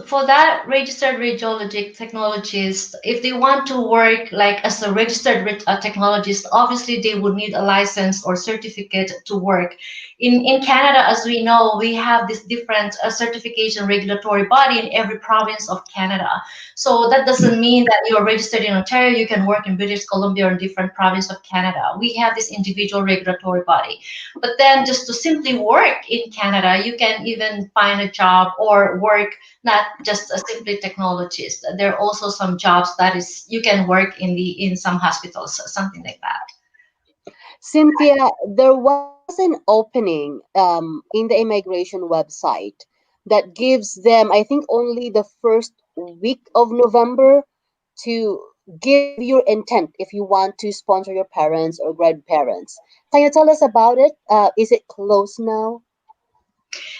For that registered radiologic technologist, if they want to work like as a registered technologist, obviously they would need a license or certificate to work. In Canada, as we know, we have this different certification regulatory body in every province of Canada. So that doesn't mean that you're registered in Ontario, you can work in British Columbia or different province of Canada. We have this individual regulatory body. But then just to simply work in Canada, you can even find a job or work not just a simply technologist. There are also some jobs that is you can work in some hospitals, something like that. Cynthia, there was an opening in the immigration website that gives them, I think, only the first week of November to give your intent if you want to sponsor your parents or grandparents. Can you tell us about it? Is it closed now?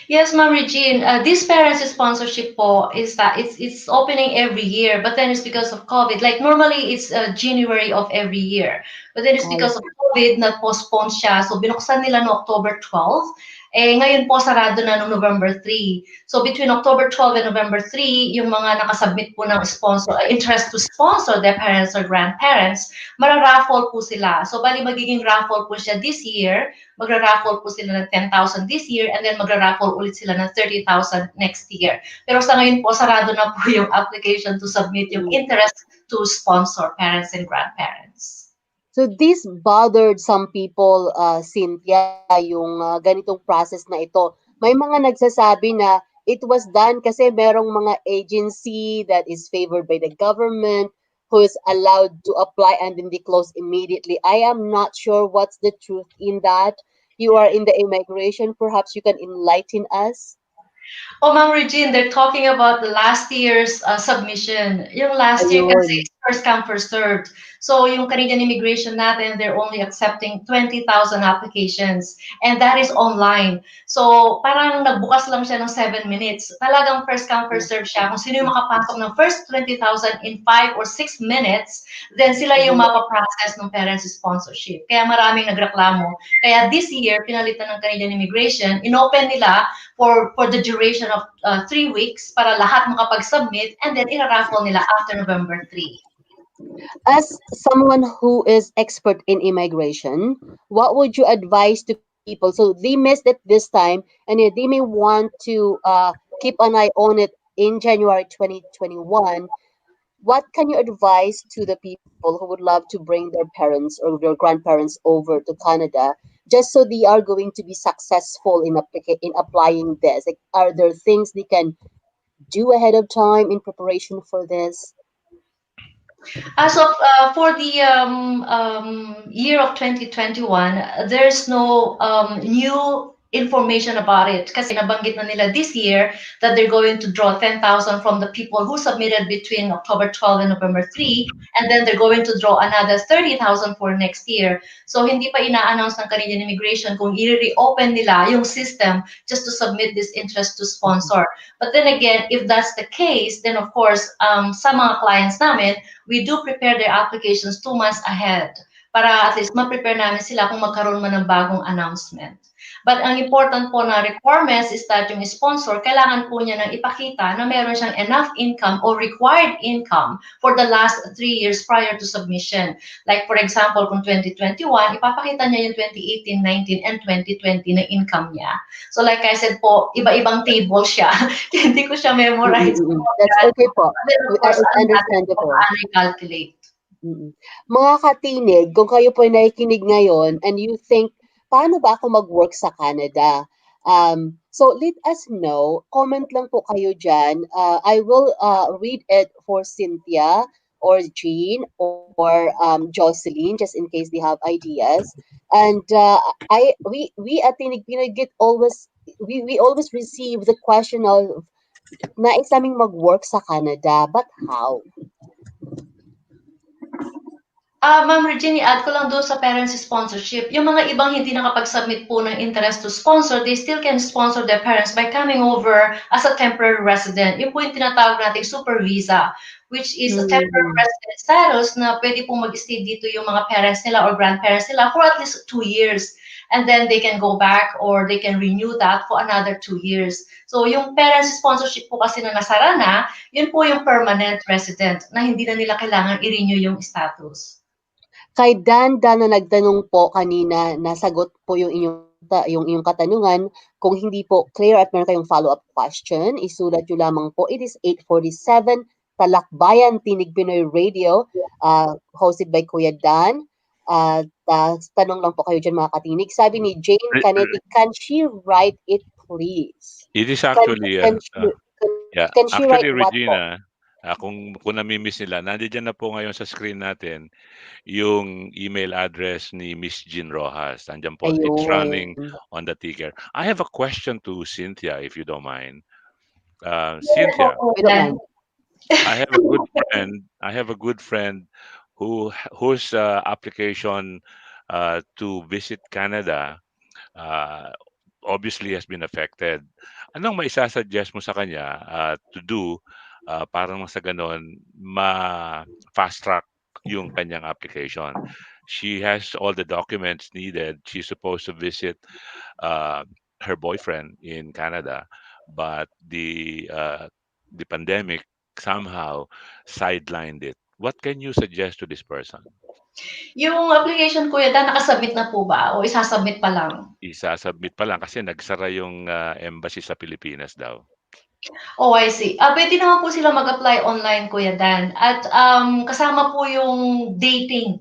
Yes, Ma'am Regine. This parents sponsorship po is that it's opening every year, but then it's because of COVID. Like normally it's January of every year, but then it's because of COVID na postpone siya. So binuksan nila no October 12. Ngayon po sarado na no November 3. So between October 12 and November 3, yung mga nakasubmit po ng sponsor, interest to sponsor their parents or grandparents, mara-raffle po sila. So bali magiging raffle po siya this year. Magra-raffle po sila ng 10,000 this year and then magra-raffle ulit sila ng 30,000 next year. Pero sa ngayon po, sarado na po yung application to submit yung interest to sponsor parents and grandparents. So this bothered some people, Cynthia, yung ganitong process na ito. May mga nagsasabi na it was done kasi merong mga agency that is favored by the government who's allowed to apply and then they close immediately. I am not sure what's the truth in that. You are in the immigration, perhaps you can enlighten us. Oh, Ma'am Regine, they're talking about the last year's submission. Yung last year kasi Ayun. is first come, first served. So yung Canadian immigration natin, they're only accepting 20,000 applications. And that is online. So parang nagbukas lang siya ng 7 minutes. Talagang first come, first served siya. Kung sino yung makapasok ng first 20,000 in 5 or 6 minutes, then sila yung Mhm. mapaprocess ng parents sponsorship. Kaya maraming nagreklamo. Kaya this year, pinalitan ng Canadian immigration, inopen nila for the duration of 3 weeks para lahat makapag-submit and then ira-raffle nila after November 3. As someone who is expert in immigration, what would you advise to people? So they missed it this time, and they may want to keep an eye on it in January 2021. What can you advise to the people who would love to bring their parents or their grandparents over to Canada, just so they are going to be successful in in applying this? Like, are there things they can do ahead of time in preparation for this? As of for the year of 2021, there's no new information about it kasi nabanggit na nila this year that they're going to draw 10,000 from the people who submitted between October 12 and November 3, and then they're going to draw another 30,000 for next year. So hindi pa ina-announce ng Canadian Immigration kung i-reopen nila yung system just to submit this interest to sponsor. But then again, if that's the case, then of course, sa mga clients namin, we do prepare their applications 2 months ahead para at least ma-prepare namin sila kung magkaroon man ng bagong announcement. But ang important po na requirements is that yung sponsor, kailangan po niya nang ipakita na meron siyang enough income or required income for the last 3 years prior to submission. Like for example, kung 2021, ipapakita niya yung 2018, 19, and 2020 na income niya. So like I said po, iba-ibang table siya. Hindi ko siya memorize. That's okay po. Then of course, It's ano natin kung understandable. paano i-calculate. Mga katinig, kung kayo po ay nakikinig ngayon and you think, paano ba ako mag-work sa Canada? So let us know. Comment lang po kayo dyan. I will read it for Cynthia or Jean or Jocelyn, just in case they have ideas. And we at Tinig Pinoy get always we always receive the question of nais naming mag-work sa Canada, but how? Ma'am Regine, add ko lang doon sa parents sponsorship. Yung mga ibang hindi nakapag-submit po ng interest to sponsor, they still can sponsor their parents by coming over as a temporary resident. Yun po yung tinatawag nating super visa, which is a temporary resident status na pwede pong mag-stay dito yung mga parents nila or grandparents nila for at least 2 years. And then they can go back or they can renew that for another 2 years. So yung parents sponsorship po kasi na nasara na, yun po yung permanent resident na hindi na nila kailangan i-renew yung status. Kay Dan na nagtanong po kanina, nasagot po yung inyong katanungan. Kung hindi po clear at meron kayong follow-up question, isulat nyo lamang po. It is 8:47, Talak-BAYAN, Tinig Pinoy Radio, hosted by Kuya Dan. Tanong lang po kayo dyan mga katinig. Sabi ni Jane Canetti, can she write it please? It is actually, Can she write actually, what po? Regina, kung nami-miss nila, nandiyan na po ngayon sa screen natin yung email address ni Miss Jean Rojas. Nandiyan po, it's running Ayun. on the ticker. I have a question to Cynthia, if you don't mind. Cynthia, We don't mind. I have a good friend. I have a good friend whose application to visit Canada uh, obviously has been affected. Anong maisasuggest mo sa kanya to do para nang sa ganon ma-fast track yung kanyang application? She has all the documents needed. She's supposed to visit uh, her boyfriend in Canada, but the pandemic somehow sidelined it. What can you suggest to this person? Yung application, Kuya Dan, nakasubmit na po ba o isasubmit pa lang? Isasubmit pa lang kasi nagsara yung embassy sa Pilipinas daw. Oh, I see. Pwede naman po sila mag-apply online, Kuya Dan. At kasama po yung dating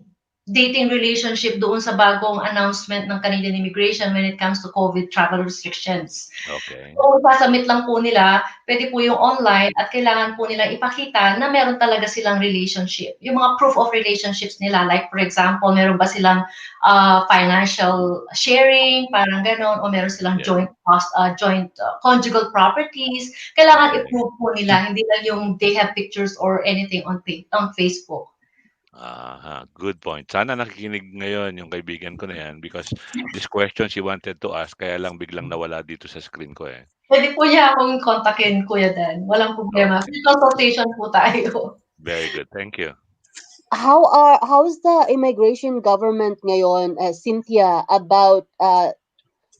dating relationship doon sa bagong announcement ng Canadian immigration when it comes to COVID travel restrictions. Okay. Kung sasamit lang po nila, pwede po yung online at kailangan po nilang ipakita na meron talaga silang relationship. Yung mga proof of relationships nila, like for example, meron ba silang financial sharing, parang ganon, o meron silang Yes. joint conjugal properties. Kailangan Okay. i-prove po nila, hindi lang yung they have pictures or anything on Facebook. Good point. Sana nakikinig ngayon yung kaibigan ko na yan because this question she wanted to ask kaya lang biglang nawala dito sa screen ko eh. Pwede po niya akong kontakin, Kuya Dan. Walang problema. Okay. Free consultation po tayo. Very good. Thank you. How's the immigration government ngayon, Cynthia, about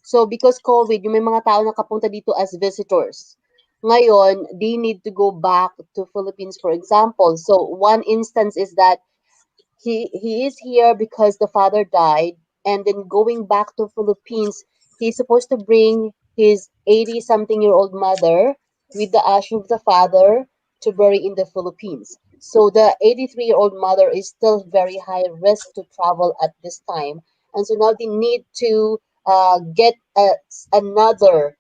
so because COVID, yung may mga tao nakapunta dito as visitors. Ngayon, they need to go back to Philippines, for example. So one instance is that he is here because the father died, and then going back to Philippines, he's supposed to bring his 80-something-year-old mother with the ash of the father to bury in the Philippines. So the 83-year-old mother is still very high risk to travel at this time, and so now they need to get another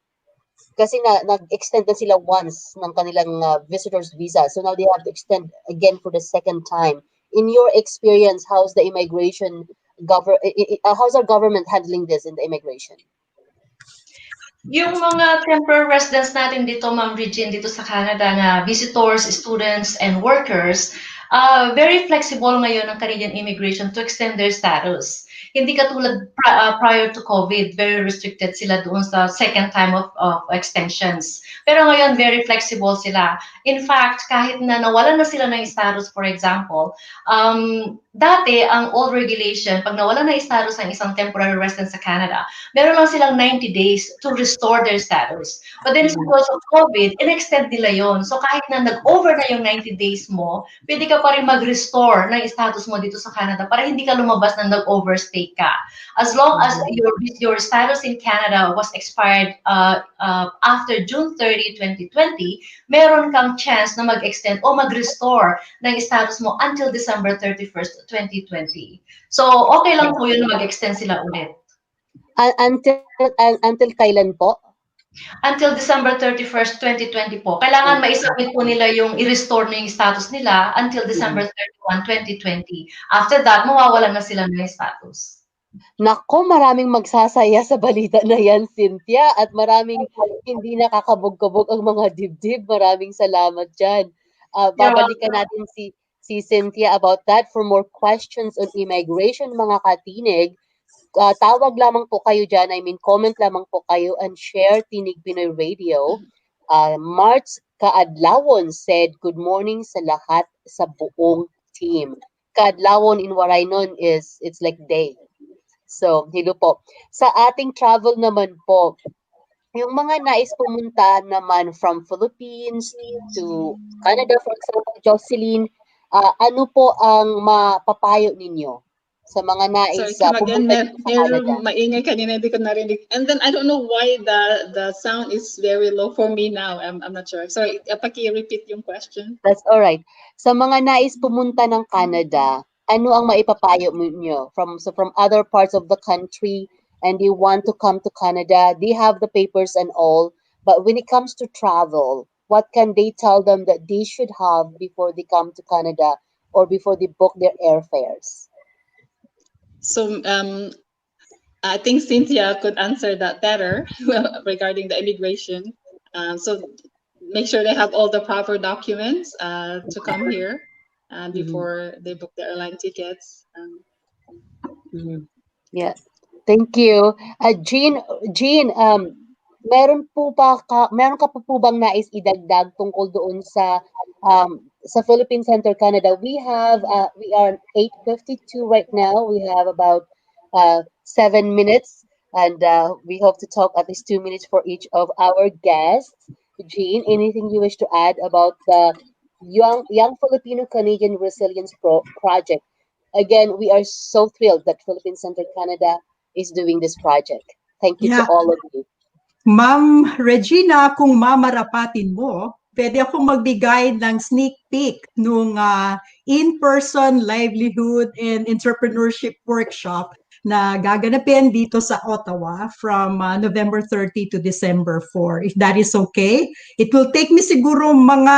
kasi nag-extend na sila once ng kanilang visitor's visa. So now they have to extend again for the second time. In your experience, how's the immigration how's our government handling this in the immigration? Yung mga temporary residents natin dito, Ma'am Regine, dito sa Canada na visitors, students, and workers, very flexible ngayon ang Canadian immigration to extend their status. Hindi katulad prior to COVID, very restricted sila doon sa second time of extensions. Pero ngayon, very flexible sila. In fact, kahit na nawalan na sila ng status, for example, dati, ang old regulation, pag nawalan na status ng isang temporary resident sa Canada, meron lang silang 90 days to restore their status. But then, because of COVID, in-extend nila yon. So, kahit na nag-over na yung 90 days mo, pwede ka pa rin mag-restore ng status mo dito sa Canada para hindi ka lumabas na nag-overstay ka. As long as your status in Canada was expired after June 30, 2020, meron kang chance na mag-extend o mag-restore ng status mo until December 31st, 2020. So, okay lang po yun na mag-extend sila ulit. Until kailan po? Until December 31st, 2020 po. Kailangan maisubmit po nila yung i-restore na yung status nila until December 31, 2020. After that, mawawalan na sila ng status. Nako, maraming magsasaya sa balita na yan, Cynthia, at maraming hindi nakakabog-kabog ang mga dibdib. Maraming salamat dyan. Babalikan natin si Cynthia about that. For more questions on immigration, mga katinig, tawag lamang po kayo dyan. I mean, comment lamang po kayo and share Tinig Pinoy Radio. March Kaadlawon said, good morning sa lahat sa buong team. Kaadlawon in Waraynon it's like day. So, hello po. Sa ating travel naman po, yung mga nais pumunta naman from Philippines to Canada, for example, Jocelyn, ano po ang mapapayo ninyo sa mga nais Sorry, come again. pumunta dito sa Canada? Maingay kanina, hindi ko narinig. And then I don't know why the sound is very low for me now. I'm not sure. Sorry, paki-repeat yung question. That's all right. Sa mga nais pumunta ng Canada, ano ang maipapayo niyo from other parts of the country and they want to come to Canada? They have the papers and all, but when it comes to travel, what can they tell them that they should have before they come to Canada or before they book their airfares? So I think Cynthia could answer that better regarding the immigration. So make sure they have all the proper documents to come here before they book the airline tickets. Yeah, thank you. Jean, meron ka po bang nais idagdag tungkol doon sa Philippine Center Canada? We are 8:52 right now. We have about 7 minutes, and we hope to talk at least 2 minutes for each of our guests. Jean, anything you wish to add about the Young Filipino Canadian Resilience Project? Again, we are so thrilled that Philippine Center Canada is doing this project. Thank you to all of you. Ma'am Regina, kung mamarapatin mo, pwede ako magbigay ng sneak peek nung in-person livelihood and entrepreneurship workshop na gaganapin dito sa Ottawa from November 30 to December 4. If that is okay, it will take me siguro mga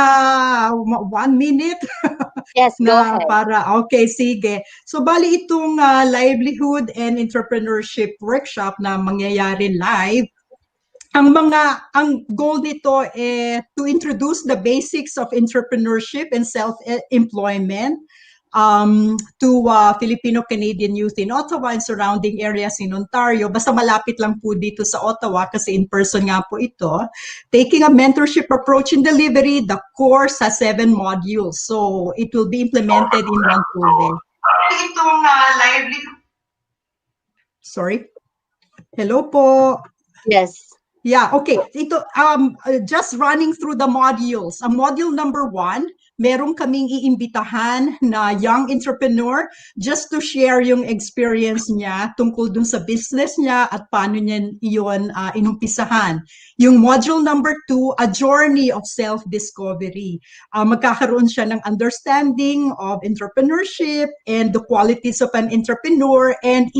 1 minute Yes, go na ahead. para, okay, sige. So, bali itong livelihood and entrepreneurship workshop na mangyayari live, ang goal nito to introduce the basics of entrepreneurship and self-employment to Filipino-Canadian youth in Ottawa and surrounding areas in Ontario. Basta malapit lang po dito sa Ottawa kasi in person nga po ito. Taking a mentorship approach in delivery, the course has 7 modules. So it will be implemented in 1 full day. Itong livelihood. Sorry? Hello po. Yes. Yeah, okay. Ito, just running through the modules. Ang module number 1, meron kaming iimbitahan na young entrepreneur just to share yung experience niya tungkol dun sa business niya at paano niya iyon inumpisahan. Yung module number 2, a journey of self-discovery. Magkakaroon siya ng understanding of entrepreneurship and the qualities of an entrepreneur and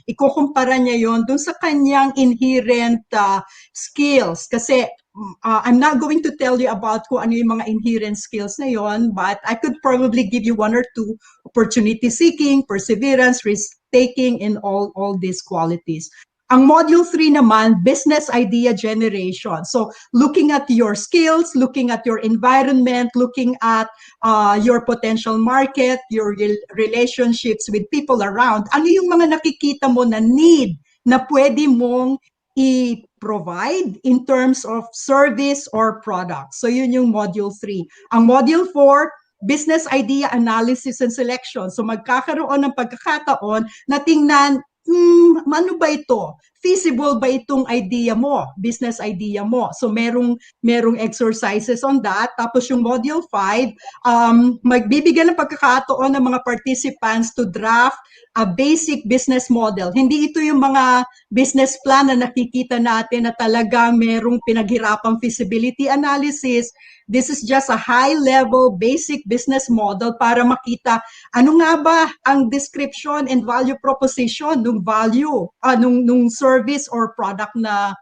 ikukumpara niya yon dun sa kanyang inherent skills. Kasi I'm not going to tell you about kung ano yung mga inherent skills na yon, but I could probably give you 1 or 2: opportunity seeking, perseverance, risk taking, and all these qualities. Ang module 3 naman, business idea generation. So looking at your skills, looking at your environment, looking at your potential market, your relationships with people around, ano yung mga nakikita mo na need na pwede mong i-provide in terms of service or product. So yun yung module 3. Ang module 4, business idea analysis and selection. So magkakaroon ng pagkakataon na tingnan, ano ba ito? Feasible ba itong idea mo, business idea mo? So merong exercises on that. Tapos yung module 5, magbibigyan ng pagkakataon ng mga participants to draft a basic business model. Hindi ito yung mga business plan na nakikita natin na talagang merong pinaghirapang feasibility analysis. This is just a high-level basic business model para makita ano nga ba ang description and value proposition ng value, nung service or product na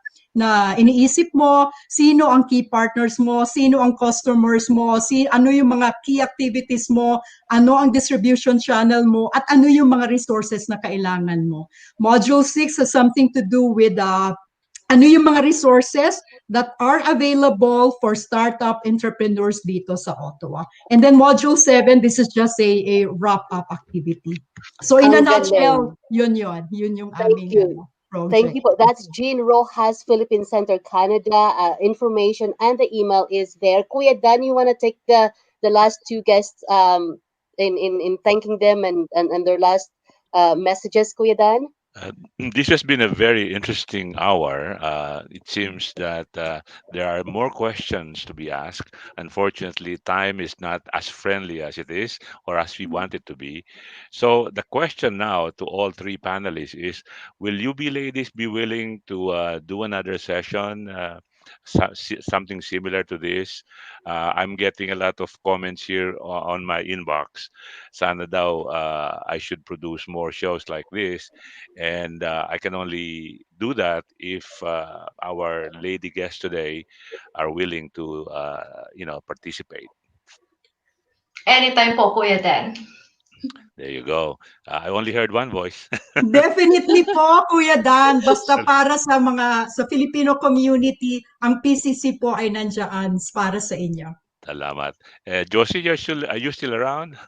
iniisip mo, sino ang key partners mo, sino ang customers mo, ano yung mga key activities mo, ano ang distribution channel mo, at ano yung mga resources na kailangan mo. Module 6 has something to do with ano yung mga resources that are available for startup entrepreneurs dito sa Ottawa. And then module 7, this is just a wrap-up activity. So in a nutshell, yun yung aming project. Thank you. That's Jean Rojas, Philippine Center Canada. Information and the email is there. Kuya Dan, you want to take the last 2 guests in thanking them and their last messages, Kuya Dan? This has been a very interesting hour. It seems that there are more questions to be asked. Unfortunately, time is not as friendly as it is or as we want it to be. So the question now to all 3 panelists is, will you ladies be willing to do another session? Something similar to this. I'm getting a lot of comments here on my inbox. Sana daw I should produce more shows like this, and I can only do that if our lady guests today are willing to participate. Anytime po, Kuya Dan. There you go. I only heard one voice. Definitely po, Kuya Dan. Basta para sa Filipino community, ang PCC po ay nandiyan para sa inyo. Salamat. Josie, are you still around?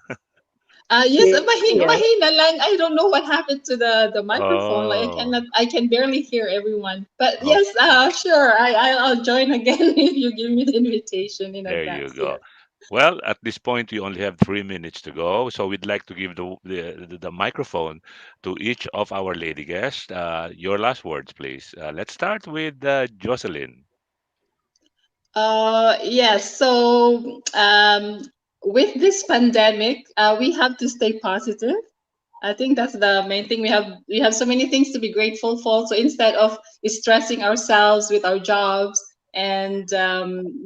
Yes, mahina lang. I don't know what happened to the microphone. Like I can barely hear everyone. But yes, sure. I'll join again if you give me the invitation in advance. There you go. Yeah. Well, at this point, we only have 3 minutes to go, so we'd like to give the microphone to each of our lady guests. Your last words, please. Let's start with Jocelyn. Yes. So with this pandemic, we have to stay positive. I think that's the main thing. We have so many things to be grateful for. So instead of stressing ourselves with our jobs and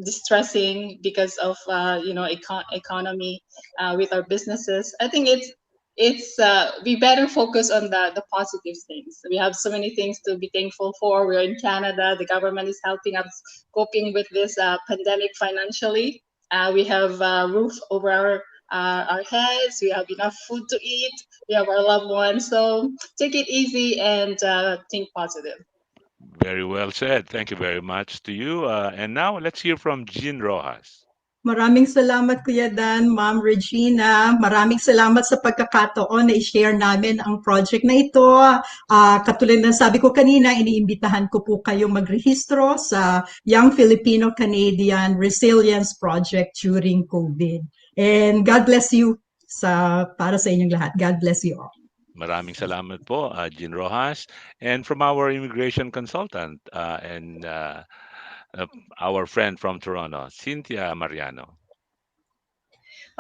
distressing because of economy with our businesses. I think it's we better focus on the positive things. We have so many things to be thankful for. We're in Canada. The government is helping us coping with this pandemic financially. We have roof over our heads. We have enough food to eat. We have our loved ones. So take it easy and think positive. Very well said. Thank you very much to you. And now let's hear from Jean Rojas. Maraming salamat Kuya Dan, Ma'am Regina. Maraming salamat sa pagkakataon na i-share namin ang project na ito. Katulad ng sabi ko kanina, iniimbitahan ko po kayong magrehistro sa Young Filipino-Canadian Resilience Project during COVID. And God bless you para sa inyong lahat. God bless you all. Maraming salamat po, Jean Rojas. And from our immigration consultant and uh, our friend from Toronto, Cynthia Mariano.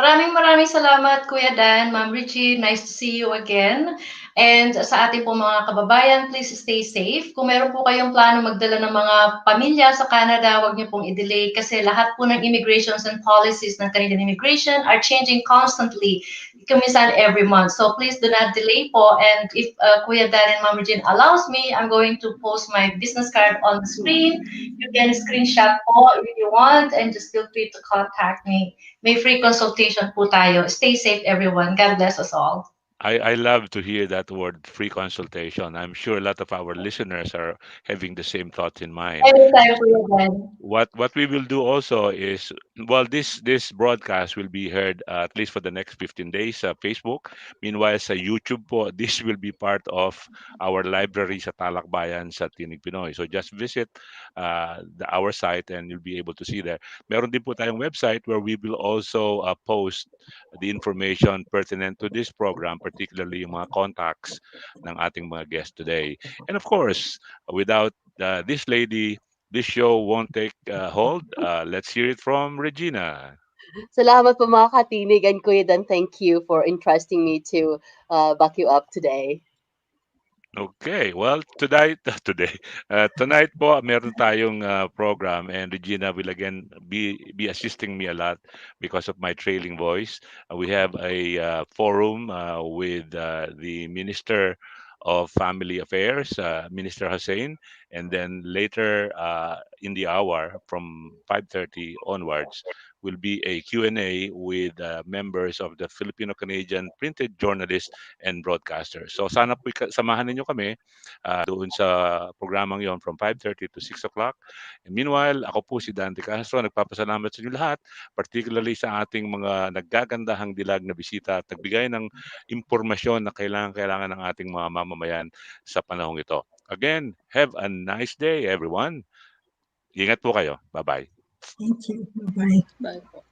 Maraming salamat, Kuya Dan, Ma'am Richie. Nice to see you again. And sa ating po mga kababayan, please stay safe. Kung meron po kayong plano magdala ng mga pamilya sa Canada, huwag niyo pong i-delay kasi lahat po ng immigrations and policies ng Canadian immigration are changing constantly, kumisan every month. So please do not delay po. And if Kuya Dan and Ma'am Regine allows me, I'm going to post my business card on the screen. You can screenshot po if you want and just feel free to contact me. May free consultation po tayo. Stay safe, everyone. God bless us all. I love to hear that word free consultation. I'm sure a lot of our listeners are having the same thoughts in mind. Anytime po yan. What we will do also is, well, this broadcast will be heard at least for the next 15 days sa Facebook. Meanwhile sa YouTube po, this will be part of our library sa Talak-Bayan sa Tinig Pinoy. So just visit our site and you'll be able to see there. Meron din po tayong website where we will also post the information pertinent to this program, particularly yung mga contacts ng ating mga guests today. And of course, without this lady, this show won't take hold. Let's hear it from Regina. Salamat po mga katinig, and Kuya Dan, thank you for entrusting me to back you up today. Okay, well, tonight po, meron tayong program, and Regina will again be assisting me a lot because of my trailing voice. We have a forum with the Minister of Family Affairs, Minister Hussein, and then later in the hour from 5:30 onwards will be a Q&A with members of the Filipino-Canadian Printed Journalists and Broadcasters. So sana po samahan ninyo kami doon sa programang yon from 5:30 to 6 o'clock. And meanwhile, ako po si Dante Castro, nagpapasalamat sa inyo lahat, particularly sa ating mga naggagandahang dilag na bisita at nagbigay ng impormasyon na kailangan ng ating mga mamamayan sa panahong ito. Again, have a nice day, everyone. Ingat po kayo. Bye-bye. Thank you. Bye-bye. Bye po.